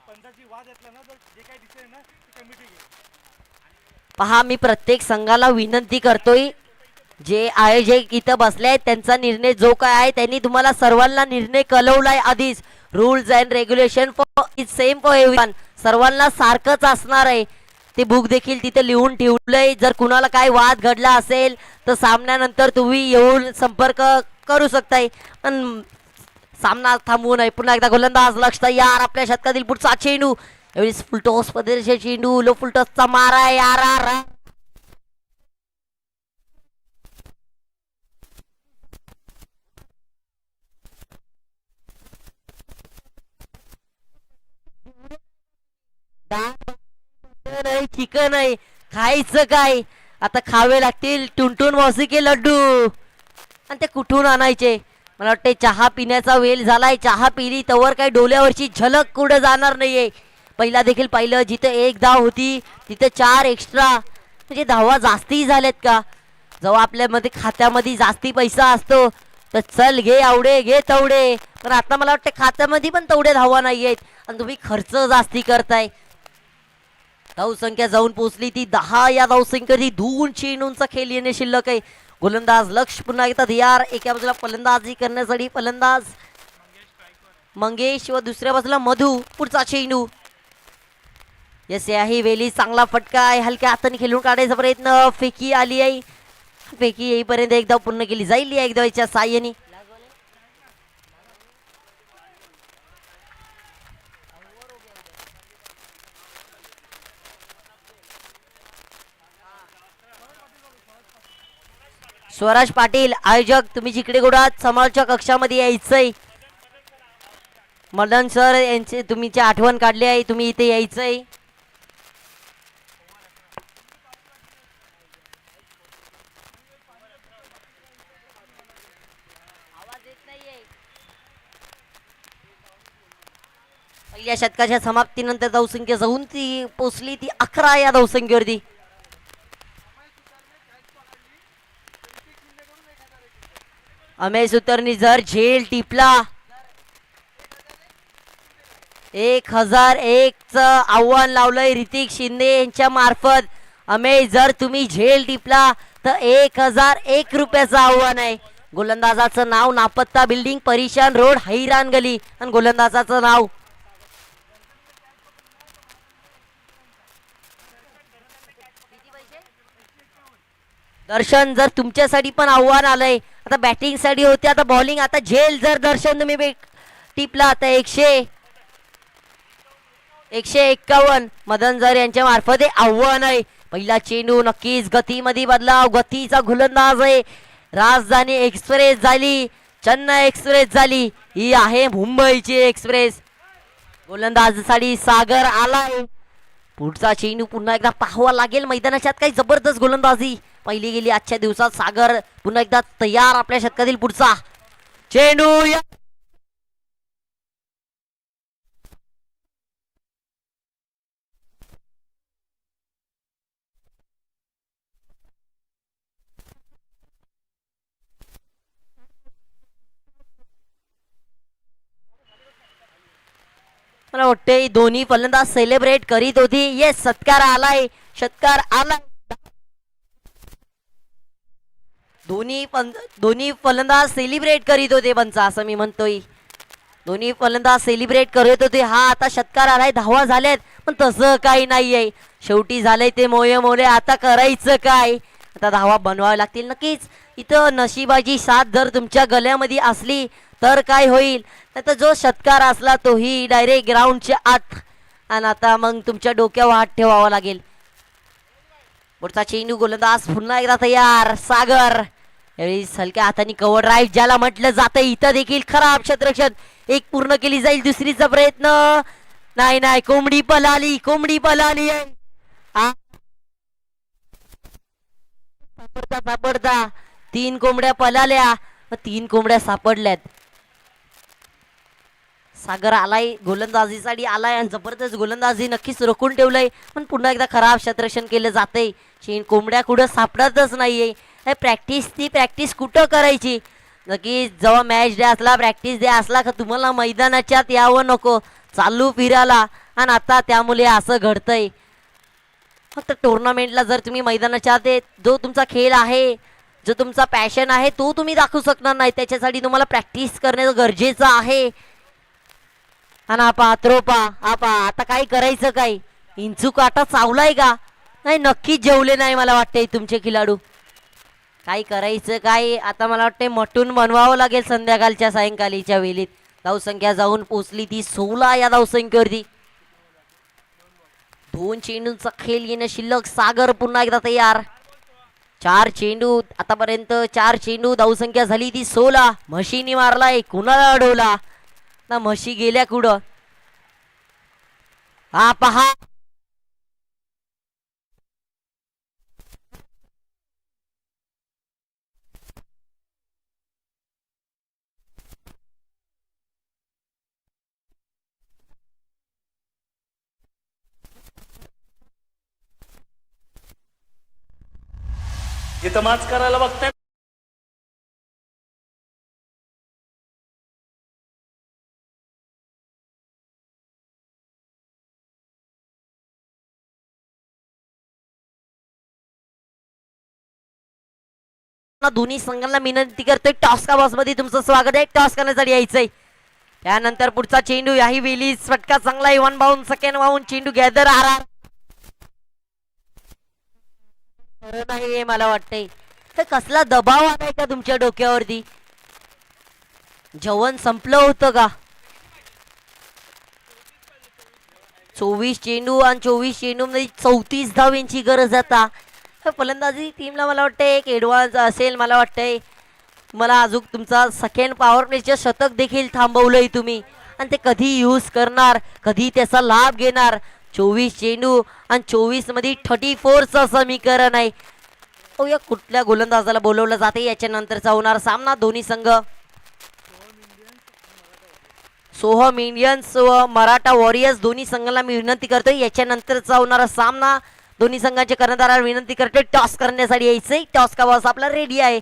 पंचाची वाद असला ना तर जे काही दिसेल ना ती कमिटी घेईल. पहा, मी प्रत्येक संघाला विनंती करतोय, जे आयोजक इथं बसले आहेत त्यांचा निर्णय जो काय आहे त्यांनी तुम्हाला सर्वांना निर्णय कळवलाय आधीच. Rules and regulation is same for everyone. सर्वांना सारखंच असणार आहे. ते बुक देखील तिथे लिहून ठेवलंय. जर कुणाला काय वाद घडला असेल तर सामन्यानंतर तुम्ही येऊन संपर्क करू शकताय. पण सामना थांबवू नये. पुन्हा एकदा गोलंदाज लक्ष तयार. आपल्या शतकातील पुढचा चेंडू, एवढी फुलटॉस पद्धतीचे चेंडू, लो फुलटॉसचा मारा. यार चिकन आहे, खायचं काय? आता खावे लागतील टुनटुन मौसी के लड्डू. आणि ते कुठून आणायचे? मला वाटते चहा पिण्याचा वेळ झालाय. चहा पिली तवर काय डोल्यावरची झलक कुठे जाणार नाहीये. पहिला देखील पाहिलं, जिथे 1 धाव होती तिथे 4 एक्स्ट्रा. म्हणजे धावा जास्ती झाल्यात का? जेव्हा आपल्यामध्ये खात्यामध्ये जास्ती पैसा असतो तर चल घे आवडे घे तेवढे, पण आता मला वाटतं खात्यामध्ये पण तेवढे धावा नाही आहेत आणि तुम्ही खर्च जास्ती करताय. धावसंख्या जाऊन पोहोचली ती 10. या धावसंख्येची 2 चेंडूंचा खेळ येणे शिल्लक आहे. गोलंदाज लक्ष पुन्हा एकदा तयार. एका बाजूला फलंदाजी करण्यासाठी फलंदाज मंगेश व दुसऱ्या बाजूला मधू. पुढचा चेंडू, यस आहे वेली, चांगला फटका आहे. हलक्या हाताने खेळून काढायचा प्रयत्न. फेकी आली आहे. फेकी येईपर्यंत एकदा पूर्ण केली जाईल या एकदाच्या साह्याने. स्वराज पाटील आयोजक, तुम्ही जिकडे कुठं समोरच्या कक्षामध्ये यायचंय. मदन सर यांचे तुमची आठवण काढली आहे, तुम्ही इथे यायचंय. पहिल्या षटकाच्या समाप्तीनंतर धावसंख्या जाऊन ती पोचली ती 11 या धावसंख्येवरती. अमेश उतरणी जर झेल टिपला 1001 च आव्हान लावलंय ऋतिक शिंदे यांच्या मार्फत. अमेश जर तुम्ही झेल टिपला तर 1001 रुपयाचं आव्हान आहे. गोलंदाजाचं नाव नापत्ता बिल्डिंग परिशान रोड हैराण गली आणि गोलंदाजाचं नाव दर्शन. जर तुमच्यासाठी पण आव्हान आलंय आता बॅटिंग साठी होते आता बॉलिंग. आता झेल जर दर्शन तुम्ही टिपला आता 151 मदन जर यांच्या मार्फत आव्हान आहे. पहिला चेंडू नक्कीच गतीमध्ये बदलाव. गतीचा गोलंदाज आहे. राजधानी एक्सप्रेस झाली चेन्नई एक्सप्रेस झाली ही आहे मुंबईची एक्सप्रेस. गोलंदाजीसाठी सागर आलाय. पुढचा चेंडू पुन्हा एकदा पाहावा लागेल मैदानाच्या आत. काही जबरदस्त गोलंदाजी पहिली गेली आजच्या दिवसात. सागर पुन्हा एकदा तयार आपल्या षटकातील पुढचा चेंडू. मला वाटते दोन्ही फलंदाज सेलिब्रेट करीत होती. येस सत्कार आलाय षटकार आलाय. दोन्ही फलंदाज सेलिब्रेट करीत होते पंचा असं मी म्हणतोय. दोन्ही फलंदाज सेलिब्रेट करत होते. हा आता षटकार आलाय धावा झाल्यात पण तसं काही नाहीये. शेवटी झालंय ते मोले. आता करायचं काय. आता धावा बनवाव्या लागतील. नक्कीच इथं नशिबाची साथ जर तुमच्या गल्यामध्ये असली तर काय होईल. तर जो षटकार असला तोही डायरेक्ट ग्राउंडच्या आत आणि आता मग तुमच्या डोक्यावर हात ठेवावा लागेल. पुढचा चेंडू गोलंदाज पुन्हा एकदा तयार सागर. यावेळी हलक्या हाताने कव्हर ड्राईव्ह ज्याला म्हटलं जातं. इथं देखील खराब क्षेत्ररक्षण. एक पूर्ण केली जाईल दुसरीचा प्रयत्न नाही. कोंबडी पळाली आहे. सापडता 3 कोंबड्या पळाल्या 3 कोंबड्या सापडल्यात. सागर आलाय गोलंदाजीसाठी आलाय आणि जबरदस्त गोलंदाजी नक्कीच रोखून ठेवलंय पण पुन्हा एकदा खराब क्षेत्ररक्षण केलं जातंय. कोंबड्या कुठं सापडतच नाहीये. प्रॅक्टिस कुठं करायची. नक्कीच जेव्हा मॅच डे असला प्रॅक्टिस डे असला का तुम्हाला मैदानाच्यात यावं नको चालू फिरायला आणि आता त्यामुळे असं घडतंय. फक्त टुर्नामेंटला जर तुम्ही मैदानाच्यात जो तुमचा खेळ आहे जो तुमचा पॅशन आहे तो तुम्ही दाखवू शकणार नाही. त्याच्यासाठी तुम्हाला प्रॅक्टिस करणं गरजेचं आहे. आणि आता काय करायचं काय. इंचू काटा चावलाय का नाही. नक्कीच जेवले नाही मला वाटतंय तुमचे खिलाडू. काय करायचं काय आता मला वाटतंय मटून बनवावं लागेल संध्याकाळच्या सायंकाळीच्या वेळीत. धावसंख्या जाऊन पोचली ती 16 या धावसंख्येवरती. 2 चेंडूंचा खेळ येणं शिल्लक. सागर पुन्हा एकदा तयार. 4 चेंडू आतापर्यंत 4 चेंडू धावसंख्या झाली ती 16. म्हशीनी मारलाय कुणाला अडवला ना म्हशी गेल्या कुठं. हा पहा जिथं माच करायला बघताय दोन्ही संघांना विनंती करतोय टॉस का बॉक्स मध्ये तुमचं स्वागत आहे. टॉस करण्यासाठी यायचंय. त्यानंतर पुढचा चेंडू याही वेळी फटका चांगला आहे. 1 बाउंड सेकंड बाउंड चेंडू गॅदर आर नाही मला वाटतंय. तर कसला दबाव आलाय का तुमच्या डोक्यावरती. जेवण संपलं होतं का. 24 चेंडू आणि 24 चेंडू मध्ये 34 धावांची गरज आता. फलंदाजी टीमला मला वाटतं एक ॲडव्हान्स असेल. मला वाटतंय मला अजून तुमचा सेकंड पॉवर प्लेचं शतक देखील थांबवलंय तुम्ही आणि ते कधी यूज करणार कधी त्याचा लाभ घेणार. 24 चेंडू आणि 24 मध्ये 34चं समीकरण आहे. या कुठल्या गोलंदाजाला बोलवलं जाते याच्या नंतरचा होणार सामना. दोन्ही संघ सोहम इंडियन्स व मराठा वॉरियर्स दोन्ही संघाला मी विनंती करतोय याच्यानंतरचा होणारा सामना दोन्ही संघांच्या कर्णधाराला विनंती करतोय टॉस करण्यासाठी यायचंय. टॉस का बॉस आपला रेडी आहे.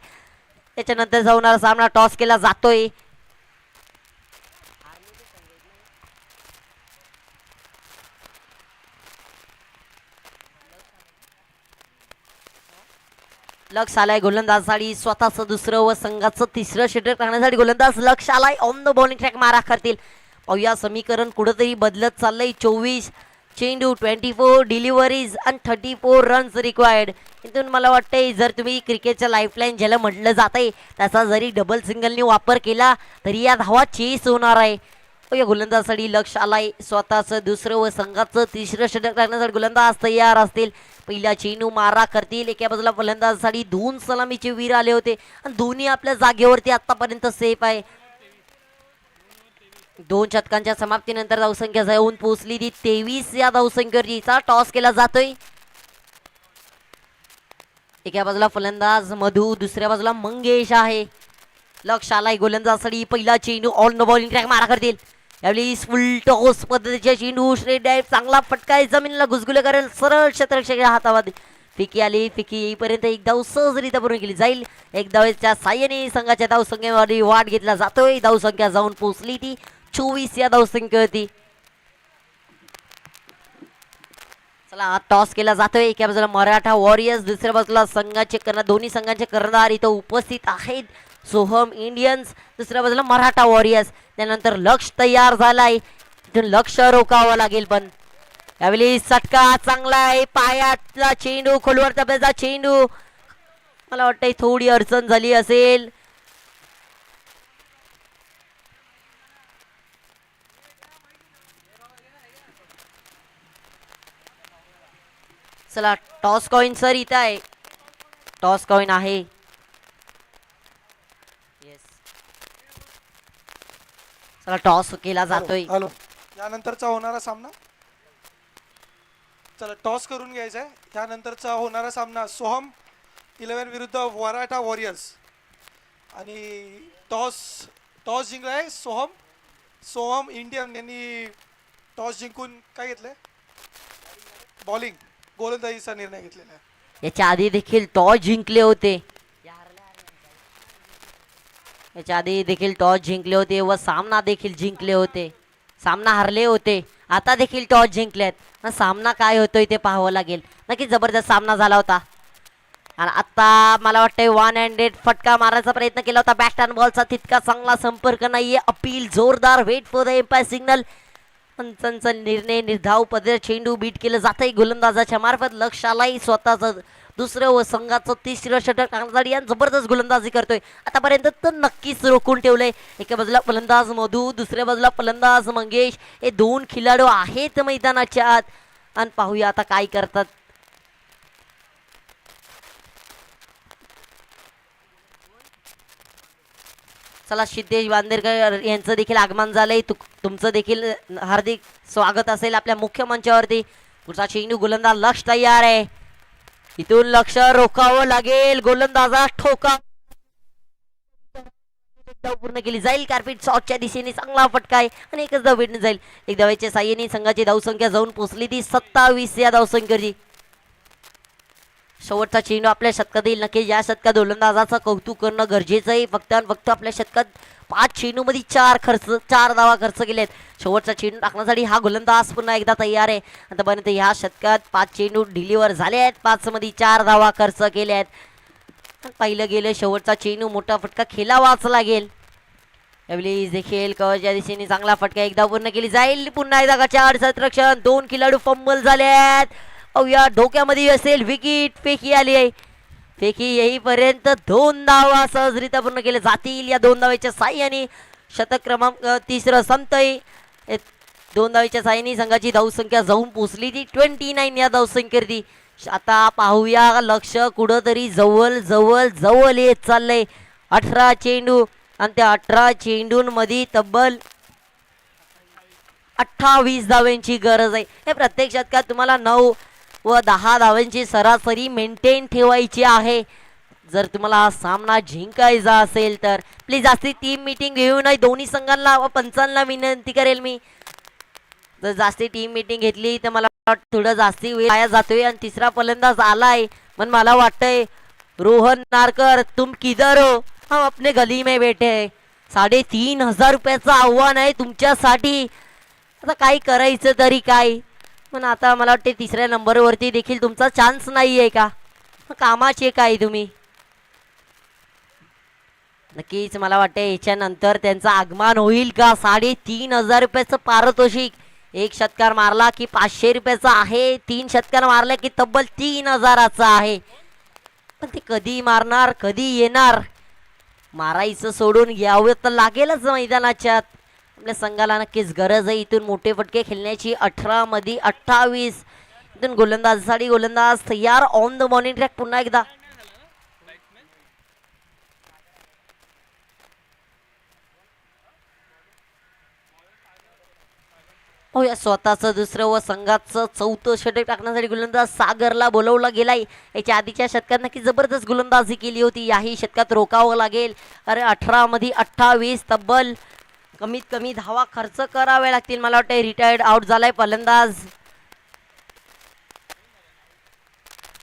त्याच्यानंतरचा होणारा सामना टॉस केला जातोय. लक्ष आलाय गोलंदाजसाठी स्वतःचं दुसरं व संघाचं तिसरं षटक टाकण्यासाठी गोलंदाज लक्ष आलाय. ऑन द बॉलिंग ट्रॅक मारा करतील. पाहूया समीकरण कुठंतरी बदलत चाललंय. 24 चेंडू 24 डिलिव्हरीज आणि 34 रन्स रिक्वायर्ड. इथून मला वाटतंय जर तुम्ही क्रिकेटच्या लाईफलाईन ज्याला म्हटलं जातंय त्याचा जरी डबल सिंगलने वापर केला तरी या धावा चेस होणार आहे. या गोलंदाजासाठी लक्ष आलाय. स्वतःचं दुसरं व संघाचं तिसरं षटक टाकण्यासाठी गोलंदाज तयार असतील. पहिल्या चेंडू मारा करतील. एका बाजूला फलंदाजासाठी 2 सलामीचे वीर आले होते आणि दोन्ही आपल्या जागेवरती आतापर्यंत सेफ आहे. 2 षटकांच्या समाप्तीनंतर धावसंख्या जाऊन पोहोचली ती 23 या धावसंख्येवरचा टॉस केला जातोय. एका बाजूला फलंदाज मधू दुसऱ्या बाजूला मंगेश आहे. लक्ष आलाय गोलंदाजासाठी पहिला चेंडू ऑन द बॉलिंग ट्रॅक मारा करतील. यावेळी फुल टॉस पद्धतीच्या चेंडू स्ट्रेट डायव्ह चांगला फटका जमिनीला घुसगुले करेल. सरळ क्षेत्ररक्षकाच्या हातामध्ये फिकी आली. फिकी येईपर्यंत एक धाव सहजरित्या पूर्ण केली जाईल. एक धावेच्या साह्याने संघाच्या धावसंख्येमध्ये वाढ घेतला जातोय. धावसंख्या जाऊन पोहोचली ती 24 या धावसंख्येवरती. चला टॉस केला जातोय. एका बाजूला मराठा वॉरियर्स दुसऱ्या बाजूला संघाचे दोन्ही संघांचे कर्णधार इथं उपस्थित आहेत. सोहम इंडियन्स दुसऱ्या बाजूला मराठा वॉरियर्स. त्यानंतर लक्ष तयार झालाय. तिथून लक्ष रोखावं लागेल पण यावेळी सटका चांगला आहे. पायातला चेंडू खोलवर टप्प्याचा चेंडू मला वाटतंय थोडी अडचण झाली असेल. चला टॉस कॉइन सर इथं आहे. टॉस कॉइन आहे. चला टॉस केला जातोय. हॅलो यानंतरचा होणारा सामना चला टॉस करून घ्यायचा आहे. त्यानंतरचा होणारा सामना सोहम 11 विरुद्ध मराठा वॉरियर्स आणि टॉस जिंकलाय सोहम इंडियन यांनी टॉस जिंकून काय घेतलंय बॉलिंग गोलंदाजीचा निर्णय घेतलेला आहे. याच्या आधी देखील टॉस जिंकले होते. याच्या आधी देखील टॉस जिंकले होते व सामना देखील जिंकले होते. सामना हरले होते. आता देखील टॉस जिंकलेत. सामना काय होतोय ते पाहावं लागेल. नक्की जबरदस्त सामना झाला होता. आणि आता मला वाटतंय 1 हँडेड फटका मारायचा प्रयत्न केला होता. बॅट अँड बॉलचा तितका चांगला संपर्क नाहीये. अपील जोरदार wait for the umpire signal. पंचांचा निर्णय निर्धाव पद्धतीने चेंडू बीट केलं जातंय गोलंदाजाच्या मार्फत. लक्ष आलाय स्वतःचं दुसरं व संघाचं तिसरं षटक टाकण्यासाठी आणि जबरदस्त गोलंदाजी करतोय. आतापर्यंत तर नक्कीच रोखून ठेवलंय. एका बाजूला फलंदाज मधू दुसऱ्या बाजूला फलंदाज मंगेश हे 2 खेळाडू आहेत मैदानाच्या आत. आणि पाहूया आता काय करतात. चला सिद्धेश बांदेरकर यांचं देखील आगमन झालंय. तुमचं देखील हार्दिक स्वागत असेल आपल्या मुख्य मंचावरती. पुढचा चेंडू गोलंदाज लक्ष तयार आहे. इथून लक्ष रोखावं लागेल. गोलंदाजा ठोका पूर्ण केली जाईल. कार्पेट शॉटच्या दिशेने चांगला फटका आहे आणि एकच धाव भेटून जाईल. एक धावेच्या साह्याने संघाची धावसंख्या जाऊन पोहोचली ती 27 या धावसंख्येची. शेवटचा चेंडू आपल्या शतकात येईल. नक्की या शतकात गोलंदाजाचं कौतुक करणं गरजेचं आहे. फक्त आणि फक्त आपल्या शतकात 5 चेंडूमध्ये 4 धावा खर्च केलेत. शेवटचा चेंडू टाकण्यासाठी हा गोलंदाज पुन्हा एकदा तयार आहे. आतापर्यंत ह्या शतकात 5 चेंडू डिलिव्हर झाले आहेत. 5 मध्ये 4 धावा खर्च केल्या आहेत. पाहिलं गेलं शेवटचा चेंडू मोठा फटका खेळावाच लागेल. यावेळी देखील कवच्या दिशेने चांगला फटका एकदा पूर्ण केली जाईल. पुन्हा एकदा गचाआड क्षेत्ररक्षण 2 खेळाडू फंबल झाले आहेत. या डोक्यामध्ये असेल विकेट. फेकी आली आहे. फेकी येईपर्यंत 2 धावा सहजरित्या पूर्ण केले जातील. या 2 धावेच्या साह्याने शतक क्रमांक 3 संपतय. 2 धावेच्या साह्याने संघाची धावसंख्या जाऊन पोहोचली ती 29 या धावसंख्येवरती. आता पाहूया लक्ष कुठंतरी जवळ येत चाललंय. 18 चेंडू आणि त्या 18 चेंडूंमध्ये तब्बल 28 धाव्यांची गरज आहे. हे प्रत्येक शतकात तुम्हाला 9 व 10 धावांची सरासरी मेंटेन ठेवायची आहे. जर तुम्हाला हा सामना जिंकायचा असेल तर प्लीज जास्ती टीम मीटिंग घेऊ नये. दोन्ही संघांना व पंचांना विनंती करेल मी, जर जास्ती टीम मीटिंग घेतली तर मला थोडं जास्ती वेळ वाया जातोय. आणि तिसरा फलंदाज आलाय, पण मला वाटतंय रोहन नारकर तुम किधर हो, हम अपने गली में बैठे है. 3,500 रुपयाचं आव्हान आहे तुमच्यासाठी. आता काय करायचं तरी काय, पण आता मला वाटते तिसऱ्या नंबरवरती देखील तुमचा चान्स नाही आहे का, कामाचे काय तुम्ही. नक्कीच मला वाटते याच्यानंतर त्यांचं आगमन होईल का. 3,500 रुपयाचं पारितोषिक. एक षटकार मारला की 500 रुपयाचा आहे, 3 षटकार मारले की तब्बल 3,000चा आहे. पण ते कधी मारणार, कधी येणार. मारायचं सोडून यावं तर लागेलच मैदानाच्या. आपल्या संघाला नक्कीच गरज आहे इथून मोठे फटके खेळण्याची. 18 मध्ये 28. इथून गोलंदाजसाठी गोलंदाज तयार ऑन द मॉर्निंग ट्रॅक. पुन्हा एकदा या स्वतःचं दुसरं व संघाचं चौथं षटक टाकण्यासाठी गोलंदाज सागरला बोलवला गेलाय. याच्या आधीच्या षटकात नक्की जबरदस्त गोलंदाजी केली होती, याही षटकात रोकावं लागेल. अरे 18 मध्ये 28 तब्बल कमीत कमी धावा खर्च करावे लागतील. मला वाटतं रिटायर्ड आउट झालाय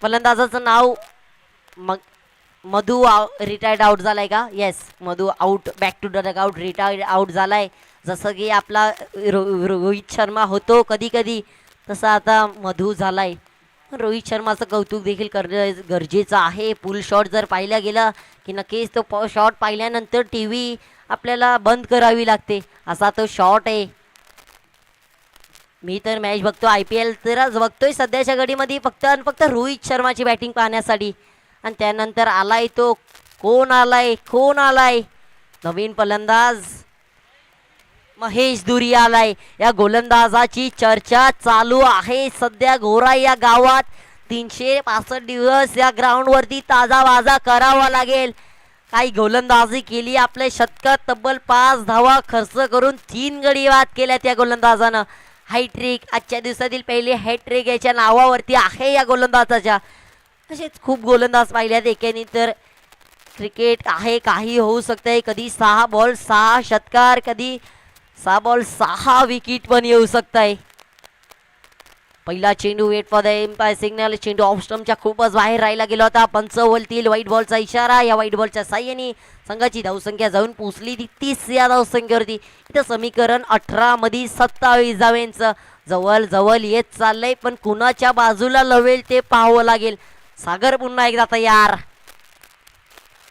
फलंदाजाचं नाव मधू रिटायर्ड आउट झालाय का. Yes, Madhu out, back to the dugout, retired out झालाय. जसं की आपला रोहित शर्मा होतो कधी कधी, तसं आता मधू झालाय. रोहित शर्माचं कौतुक देखील करणं गरजेचं आहे. पुल शॉट जर पाहिला गेला की नक्कीच तो शॉट पाहिल्यानंतर TV आपल्याला बंद करावी लागते, असा तो शॉट आहे. मी तर मॅच बघतो, IPL तरच बघतोय सध्याच्या घडीमध्ये फक्त आणि फक्त रोहित शर्माची बॅटिंग पाहण्यासाठी. आणि त्यानंतर आलाय तो, कोण आलाय नवीन फलंदाज महेश धुरी आलाय. या गोलंदाजाची चर्चा चालू आहे सध्या घोरा या गावात. 365 दिवस या ग्राउंड वरती ताजा वाजा करावा लागेल. काही गोलंदाजी केली आपल्या षटकात, तब्बल 5 धावा खर्च करून 3 गडी बाद केल्या त्या गोलंदाजानं. हॅट्रिक, आजच्या दिवसातील पहिली हॅट्रिक याच्या नावावरती आहे या गोलंदाजाच्या. असेच खूप गोलंदाज पाहिल्यात एकेनी. तर क्रिकेट आहे, काही होऊ शकतंय. कधी 6 बॉल 6 षटकार, कधी 6 बॉल 6 विकेट पण येऊ शकताय. पहिला चेंडू, wait for the umpire signal. चेंडू ऑफ स्टंपच्या खूपच बाहेर राहिला गेला होता. पंच बोलतील व्हाईट बॉलचा इशारा. या व्हाईट बॉलच्या साह्याने संघाची धावसंख्या जाऊन पोहोचली ती 30 या धावसंख्येवरती. इथं समीकरण 18 मध्ये 27 धावांचं जवळ जवळ येत चाललंय, पण कुणाच्या बाजूला लवेल ते पाहावं लागेल. सागर पुन्हा एकदा तयार.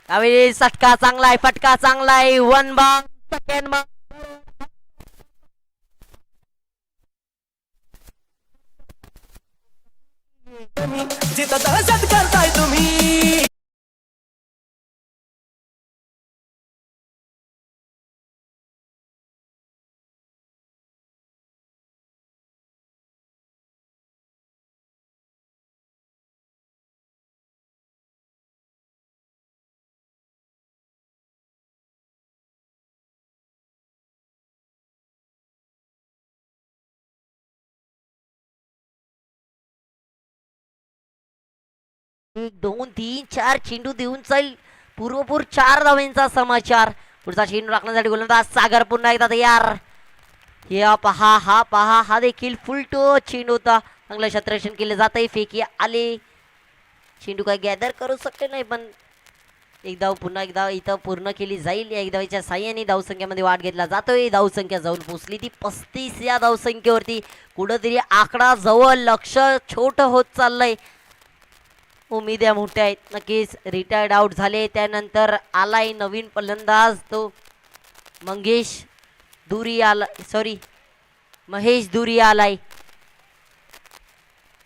यावेळी फटका चांगला आहे. 1 बॉल सेकंड बॉल. जिथं दहशत करताय तुम्ही. एक 2 3 4 चेंडू देऊन जाईल. पूर्वपूर 4 धावांचा समाचार. पुढचा चेंडू टाकण्यासाठी गोलंदाज सागर पुन्हा एकदा तयार. हे पहा हा देखील फुल टो चेंडू होता. चांगलं क्षेत्ररक्षण केले जात आहे. फेकी आले, चेंडू काय गॅदर करू शकले नाही, पण पुन्हा एकदा इथं पूर्ण केली जाईल. या धावेच्या साह्याने धावसंख्येमध्ये वाढ घेतला जातोय. धावसंख्या जाऊन पोहोचली ती 35 या धावसंख्येवरती. कुठंतरी आकडा जवळ, लक्ष छोट होत चाललंय. उमेद्या मोठ्या आहेत. नक्कीच रिटायर्ड आउट झाले. त्यानंतर आलाय नवीन फलंदाज, तो महेश धुरी आलाय.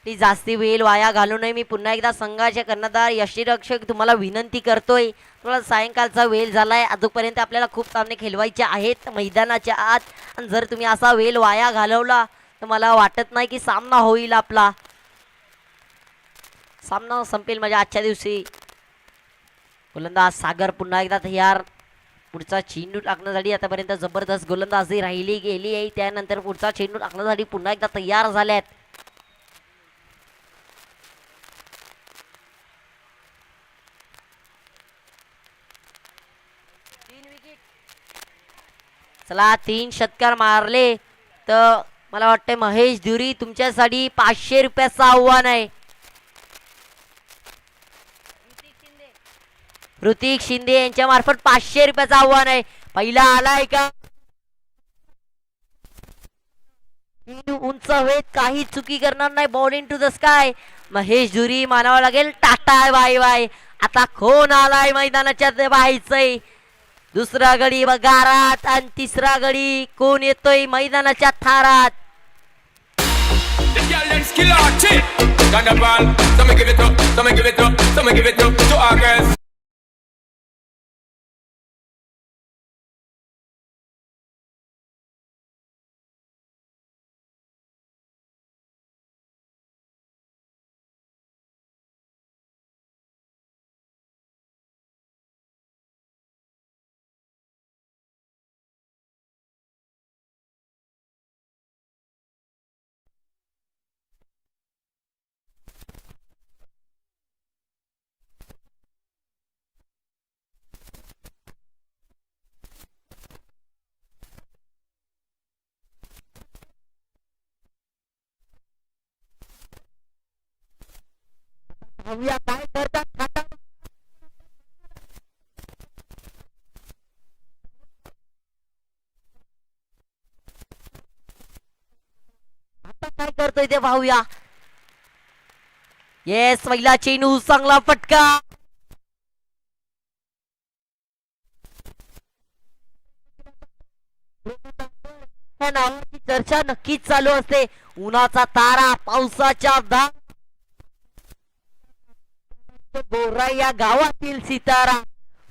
ती जास्ती वेळ वाया घालू नये. मी पुन्हा एकदा संघाचे कर्णधार यष्टीरक्षक तुम्हाला विनंती करतोय, थोडा सायंकाळचा वेळ झालाय. अजूनपर्यंत आपल्याला खूप सामने खेळवायचे आहेत मैदानाच्या आत, आणि जर तुम्ही असा वेळ वाया घालवला तर मला वाटत नाही की सामना होईल. आपला सामना संपेल म्हणजे आजच्या दिवशी. गोलंदाज सागर पुन्हा एकदा तयार. पुढचा चेंडू टाकण्यासाठी आतापर्यंत जबरदस्त गोलंदाजी राहिली गेली आहे. त्यानंतर पुढचा चेंडू टाकण्यासाठी पुन्हा एकदा तयार झाल्यात. चला 3 षटकार मारले तर मला वाटतं महेश धुरी तुमच्यासाठी 500 रुपयाचं आव्हान आहे. ऋतिक शिंदे यांच्या मार्फत 500 रुपयाचं आव्हान आहे. पहिला आलाय का उंच हवेत काही चुकी करणार नाही. Ball into the sky. Mahesh Dhuri मानावं लागेल टाटा बाय बाय. आता कोण आलाय मैदानाच्या बाहेरचंय. दुसरा गडी गारात आणि तिसरा गडी कोण येतोय मैदानाच्या थारात. This girl them skill or cheat. Carnival, some give it up, some give it up, some give it up to our girls. बघूया काय करतात आता. आता काय करतोय ते पाहूया. येस पहिला चेंडू चांगला फटका. या नावाची चर्चा नक्कीच चालू असते. उन्हाचा तारा पावसाच्या दा बोरा या गावातील सितारा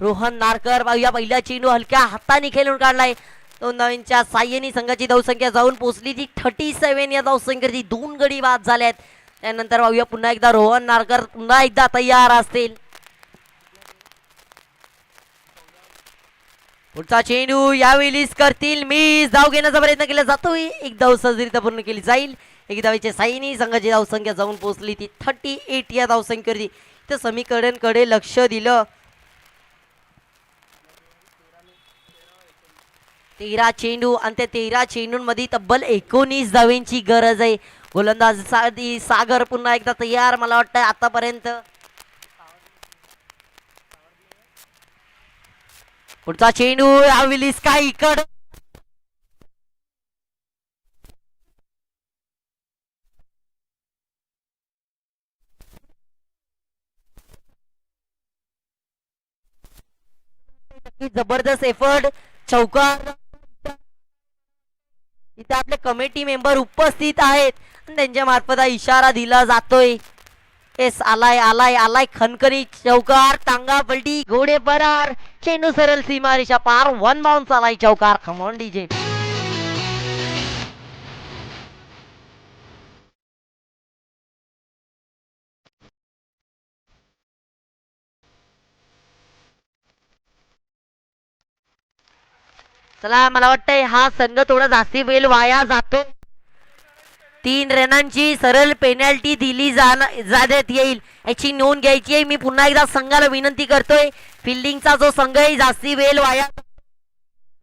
रोहन नारकर या पहिला चेंडू हलक्या हाताने खेळून काढलाय. 2 धावांच्या साह्याने संघाची धावसंख्या जाऊन पोहोचली ती 37. या धावसंख्येवरती 2 गडी बाद झाल्यात. त्यानंतर पाहूया पुन्हा एकदा रोहन नारकर पुन्हा एकदा तयार असतील. पुढचा चेंडू यावेळीच करतील मिस. धाव घेण्याचा प्रयत्न केला जातोय. एक धाव सहजरित्या पूर्ण केली जाईल. एक धावेच्या साह्याने संघाची धावसंख्या जाऊन पोहोचली ती 38. या धावसंख्येवरती तर समीकरणकडे लक्ष दिलं. 13 चेंडू आणि त्या 13 चेंडूंमध्ये तब्बल 19 धावेंची गरज आहे. गोलंदाज सागर पुन्हा एकदा तयार. मला वाटतं आतापर्यंत पुढचा चेंडू यावेळीस काय इकड जबरदस्त एफर्ट. चौकार इथे आपले कमिटी मेंबर उपस्थित आहेत त्यांच्या मार्फत हा इशारा दिला जातोय. एस आलाय आलाय आलाय खनखनी चौकार. टांगा पलटी घोडे फरार. चेंडू सरळ सीमारेषा पार. 1 बाउन्स आलाय चौकार. खमॉन डीजे. चला मला वाटतंय हा संघ थोडा जास्ती वेळ वाया जातो. 3 रनांची सरळ पेनल्टी दिली जाण्यात येईल याची नोंद घ्यायची आहे. मी पुन्हा एकदा संघाला विनंती करतोय. फिल्डिंगचा जो संघ आहे जास्ती वेळ वाया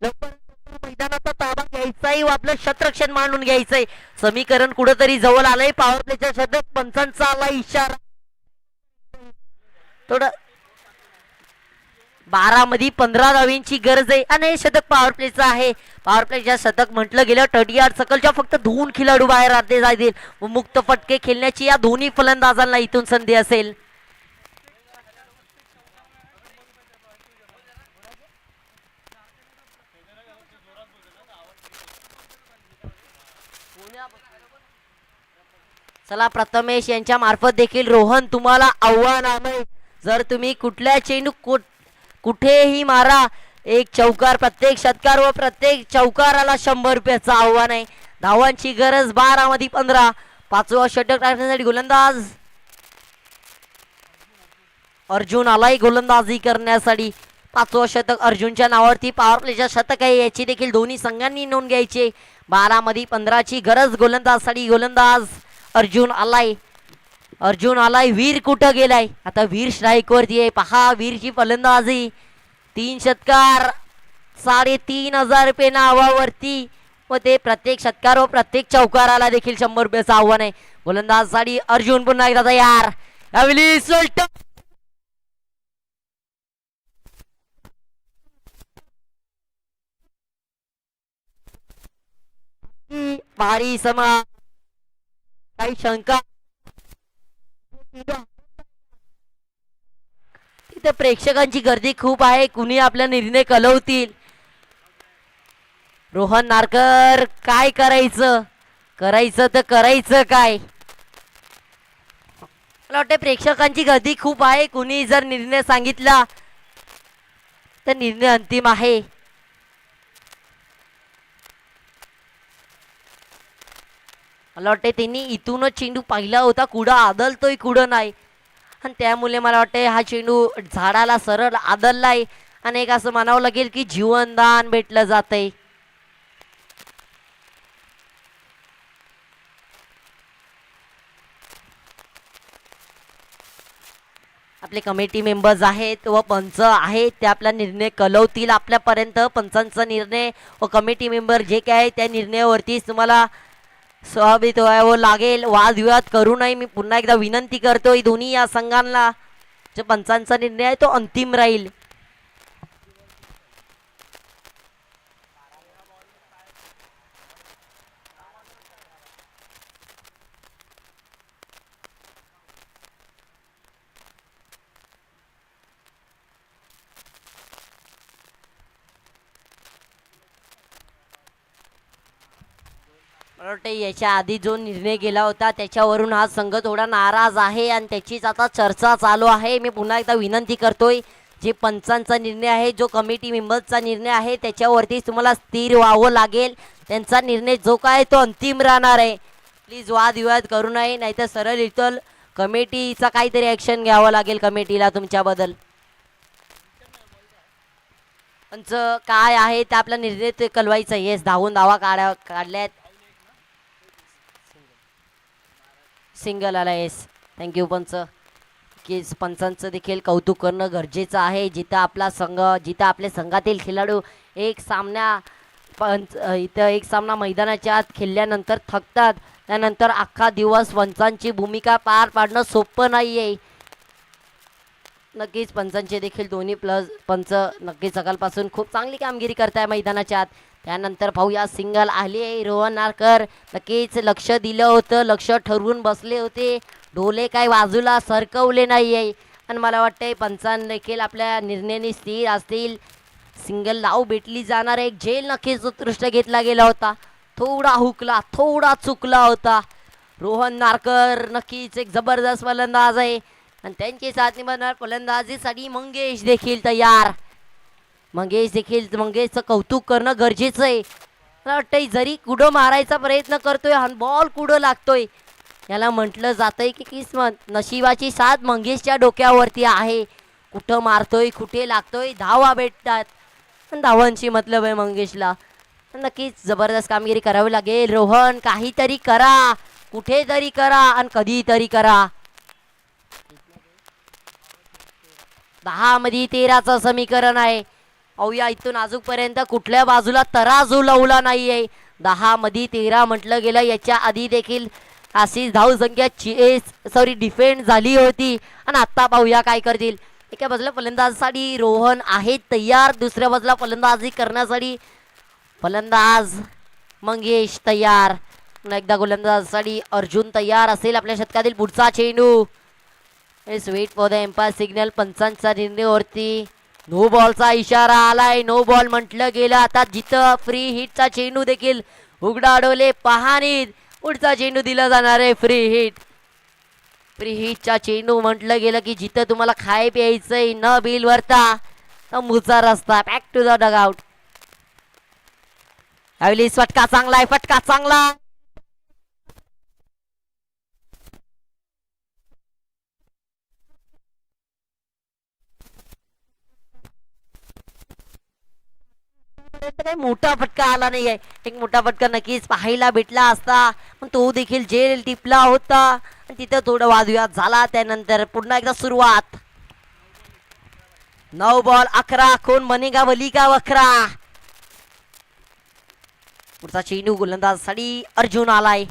मैदानाचा ताबा घ्यायचाय व आपलं शतरक्षण मांडून घ्यायचंय. समीकरण कुठेतरी जवळ आलंय. पॉवर प्लेच्या शतक पंचांचा आला इशारा. थोडं 12 मध्ये 15 धावींची गरज आहे आणि हे शतक पॉवर प्लेचं आहे. पॉवर प्लेच्या शतक म्हटलं गेलं 38 सकलच्या फक्त 2 खेळाडू बाहेर राहते जातील व मुक्त फटके खेळण्याची या दोन्ही फलंदाजांना इथून संधी असेल. चला प्रथमेश यांच्या मार्फत देखील रोहन तुम्हाला आव्हान आहे. जर तुम्ही कुठल्या चेंडू कुठेही मारा. एक चौकार प्रत्येक षटकार व प्रत्येक चौकाराला 100 रुपयाचं आव्हान आहे. धावांची गरज 12 मध्ये 15. 5वा षटक टाकण्यासाठी गोलंदाज अर्जुन आलाय गोलंदाजी करण्यासाठी. 5वा षटक अर्जुनच्या नावावरती पॉवर प्लेच्या शतक आहे याची देखील दोन्ही संघांनी नोंद घ्यायची. 12 मध्ये 15ची गरज गोलंदाजसाठी. गोलंदाज अर्जुन आलाय. अर्जुन आलाय. वीर कुठं गेलाय. आता वीर स्ट्राईक वरती आहे. पहा वीरची फलंदाजी. 3 षटकार ₹3,500 नावावरती व ते प्रत्येक षटकार व प्रत्येक चौकाराला देखील ₹100 आव्हान आहे. गोलंदाजसाठी अर्जुन पुन्हा एकदा तयार. यावेळी सोल्ट भारी समा काही शंका तिथे प्रेक्षकांची गर्दी खूप आहे. कुणी आपला निर्णय कळवतील. रोहन नारकर काय करायचं तर करायचं काय. मला वाटतं प्रेक्षकांची गर्दी खूप आहे. कुणी जर निर्णय सांगितला तर निर्णय अंतिम आहे. मला वाटतं त्यांनी इथूनच चेंडू पाहिला होता, कुठं आदलतोय कुठं नाही, आणि त्यामुळे मला वाटतं हा चेंडू झाडाला सरळ आदललाय आणि एक असं म्हणावं लागेल की जीवनदान भेटलं जातंय. आपले कमिटी मेंबर्स आहेत व पंच आहेत ते आपला निर्णय कळवतील आपल्यापर्यंत. पंचांचा निर्णय व कमिटी मेंबर जे काय आहे त्या निर्णयावरतीच तुम्हाला स्वाभाविक व्हावं लागेल. वादविवाद करू नये. मी पुन्हा एकदा विनंती करतोय दोन्ही या संघांना. जो पंचांचा निर्णय आहे तो अंतिम राहील. मला वाटतं याच्या आधी जो निर्णय गेला होता त्याच्यावरून हा संघ थोडा नाराज आहे आणि त्याचीच आता चर्चा चालू आहे. मी पुन्हा एकदा विनंती करतोय जे पंचांचा निर्णय आहे, जो कमिटी मेंबर्सचा निर्णय आहे त्याच्यावरतीच तुम्हाला स्थिर व्हावं लागेल. त्यांचा निर्णय जो काय तो अंतिम राहणार आहे. प्लीज वादविवाद करू नये, नाहीतर सरळ इथं कमिटीचा काहीतरी ॲक्शन घ्यावं लागेल कमिटीला तुमच्याबद्दल. पंच काय आहे ते आपला निर्णय ते कळवायचं. येस, धावून धावा काढल्यात. सिंगल आला. येस, थँक्यू पंच. की पंचांचं देखील कौतुक करणं गरजेचं आहे. जिथं आपला संघ, जिथं आपले संघातील खेळाडू एक सामना मैदानाच्या आत खेळल्यानंतर थकतात, त्यानंतर अख्खा दिवस पंचांची भूमिका पार पाडणं सोपं नाही आहे. नक्कीच पंचांचे देखील दोन्ही प्लस पंच नक्कीच सकाळपासून खूप चांगली कामगिरी करताय मैदानाच्या आत. त्यानंतर पाहूया सिंगल आली आहे. रोहन नारकर नक्कीच लक्ष दिलं होतं, लक्ष ठरवून बसले होते, डोले काय बाजूला सरकवले नाही आहे. आणि मला वाटतंय पंचांना देखील आपल्या निर्णयाने स्थिर असतील. सिंगल धाव भेटली जाणार. एक झेल नक्कीच उत्कृष्ट घेतला गेला होता. थोडा हुकला, थोडा चुकला होता. रोहन नारकर नक्कीच एक जबरदस्त फलंदाज आहे आणि त्यांची साथ निभावणार फलंदाजीसाठी मंगेश देखील तयार. मंगेशचं कौतुक करणं गरजेचं आहे. मला वाटतंय जरी कुठं मारायचा प्रयत्न करतोय, हा बॉल कुठं लागतोय, याला म्हटलं जातंय की किस्मत, नशिबाची साथ मंगेशच्या डोक्यावरती आहे. कुठं मारतोय, कुठे लागतोय, धावा भेटतात. पण धावांची मतलब आहे मंगेशला. नक्कीच जबरदस्त कामगिरी करावी लागेल. रोहन काहीतरी करा, कुठेतरी करा आणि कधीतरी करा. 10 मध्ये 13चं समीकरण आहे. पाहूया इथून अजूनपर्यंत कुठल्या बाजूला तराजू लावला नाहीये. 10 मध्ये 13 म्हटलं गेलं. याच्या आधी देखील अशीच धावसंख्या डिफेंड झाली होती. आणि आता पाहूया काय करतील. एका बाजूला फलंदाजीसाठी रोहन आहेत तयार, दुसऱ्या बाजूला फलंदाजी करण्यासाठी फलंदाज मंगेश तयार. पुन्हा एकदा गोलंदाजीसाठी अर्जुन तयार असेल. आपल्या शतकातील पुढचा चेंडू. It's wait for the umpire signal. पंचांचा निर्णयावरती नो बॉलचा इशारा आलाय. नो बॉल म्हटलं गेलं. आता जिथं फ्री हिटचा चेंडू देखील उघडाडवले पाहणीत. पुढचा चेंडू दिला जाणार आहे फ्री हिट. फ्री हिटचा चेंडू म्हटलं गेलं की जिथं तुम्हाला खाय प्यायचंय न बिल भरता मुचा रस्ता. Back to the dugout. यावेळी फटका चांगला आहे, फटका चांगला. काही मोठा फटका आला नाहीये. एक मोठा फटका नक्कीच पाहायला भेटला असता, पण तो देखील जेल टिपला होता आणि तिथं थोडा वादविवाद झाला. त्यानंतर पुन्हा एकदा सुरुवात. 9 बॉल 11. कोण बनेगा वली का वखरा. पुढचा चेंडू गोलंदाजसाठी अर्जुन आलाय.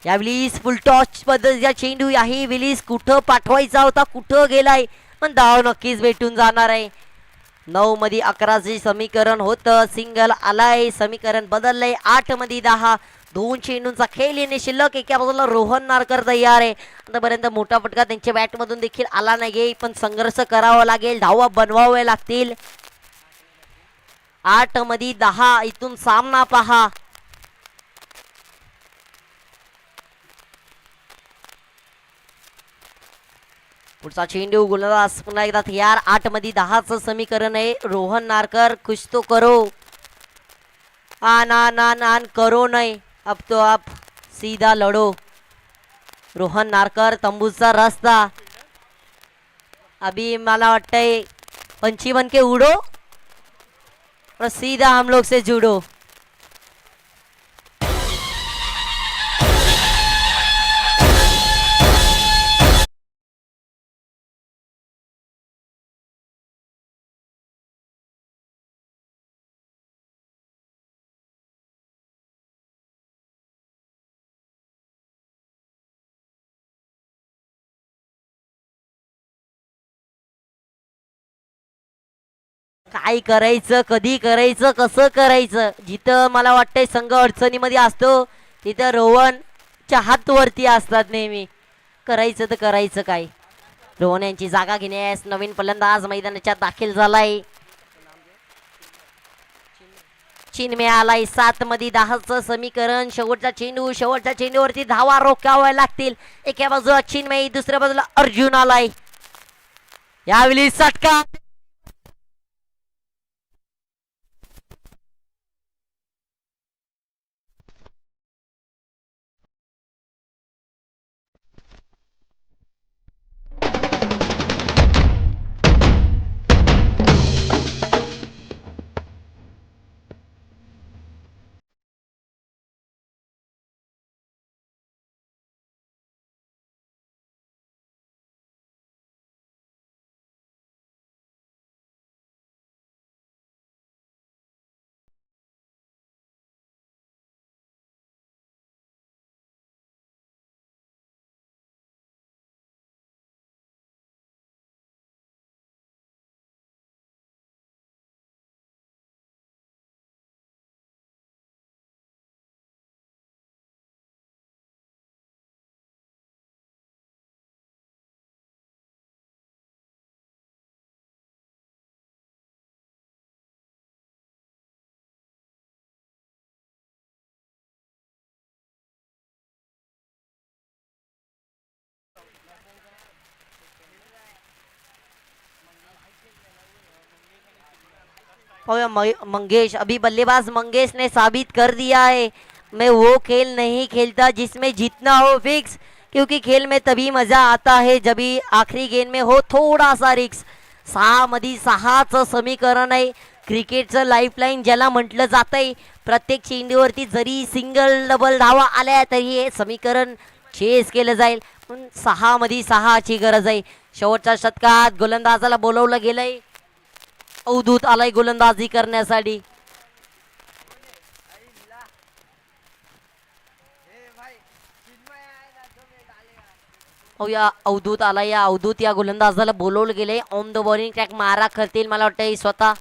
या विलीस फुल टॉच पद्धतीचा चेंडू आहे. विलीस कुठं पाठवायचा होता, कुठं गेलाय, पण धाव नक्कीच भेटून जाणार आहे. 9 मध्ये 11चे समीकरण होतं, सिंगल आलाय, समीकरण बदललंय. 8 मध्ये 10, 2 चेंडूंचा खेळ येणे शिल्लक. एका बाजूला रोहन नारकर तयार आहे. आतापर्यंत मोठा फटका त्यांच्या बॅटमधून देखील आला नाही, पण संघर्ष करावा लागेल, धावा बनवाव्या लागतील. 8 मध्ये 10, इथून सामना पहा. पुढचा चेंडू गोलंदाज पुन्हा एकदा तयार. 8 मध्ये 10चं समीकरण आहे. रोहन नारकर कुछ तो करो, आन आन आन आन करो नहीं, अब तो आप सीधा लढो. रोहन नारकर तंबूचा रस्ता. अभी मला वाटतंय पंछी बन के उड़ो और सीधा हम लोग से जुड़ो. काय करायचं, कधी करायचं, कसं करायचं. जिथं मला वाटतंय संघ अडचणीमध्ये असतो तिथं रोहनच्या हात वरती असतात नेहमी. करायचं तर करायचं काय. रोहन यांची जागा घेण्यास नवीन फलंदाज मैदानाच्या दाखल झालाय. चिन्मय आलाय. 7 मध्ये 10चं समीकरण. शेवटचा चेंडू, शेवटच्या चेंडूवरती धावा रोखाव्या लागतील. एका बाजूला चिन्मय, दुसऱ्या बाजूला अर्जुन आलाय. यावेळी सटका. और मंगेश, अभी बल्लेबाज मंगेश ने साबित कर दिया है, मैं वो खेल नहीं खेलता जिसमें जीतना हो फिक्स, क्योंकि खेल में तभी मजा आता है जब आखरी गेंद में हो थोड़ा सा रिक्स. 6 मध्ये 6चं समीकरण आहे. क्रिकेटचं लाईफलाईन ज्याला म्हटलं जातंय. प्रत्येक चेंडूवरती जरी सिंगल डबल धावा आल्या तरी हे समीकरण चेस केलं जाईल. पण 6 मध्ये 6ची गरज आहे. शेवटच्या षटकात गोलंदाजाला बोलवलं गेलंय. अवधूत आलाय गोलंदाजी करण्यासाठी. या अवधूत आला. या अवधूत या गोलंदाजाला बोलवलं गेले. ऑन द बॉलिंग ट्रॅक मारा करतील मला वाटतं स्वतः.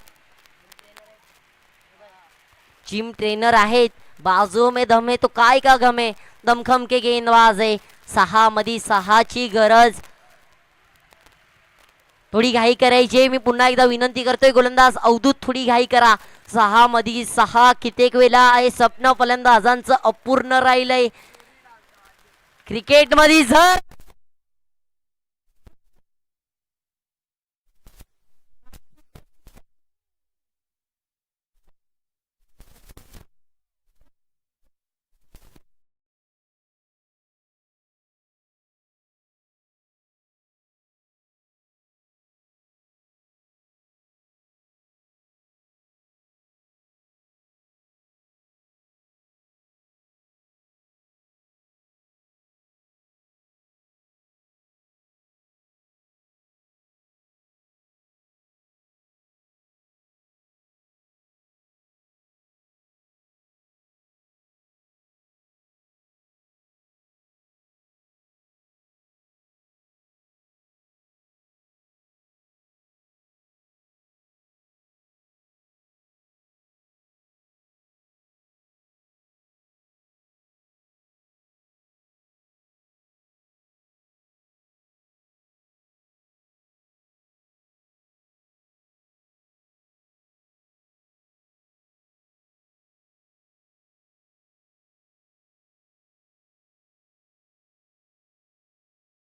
जिम ट्रेनर आहेत. बाजू में दम है तो काय का गम है, दमखम के गेंदबाज आहे. 6 मध्ये 6ची गरज. थोडी घाई करायची. मी पुन्हा एकदा विनंती करतोय गोलंदाज अवधूत थोडी घाई करा. 6 मध्ये 6 कित्येक वेळा हे स्वप्न फलंदाजांचं अपूर्ण राहिलंय. क्रिकेटमध्ये जर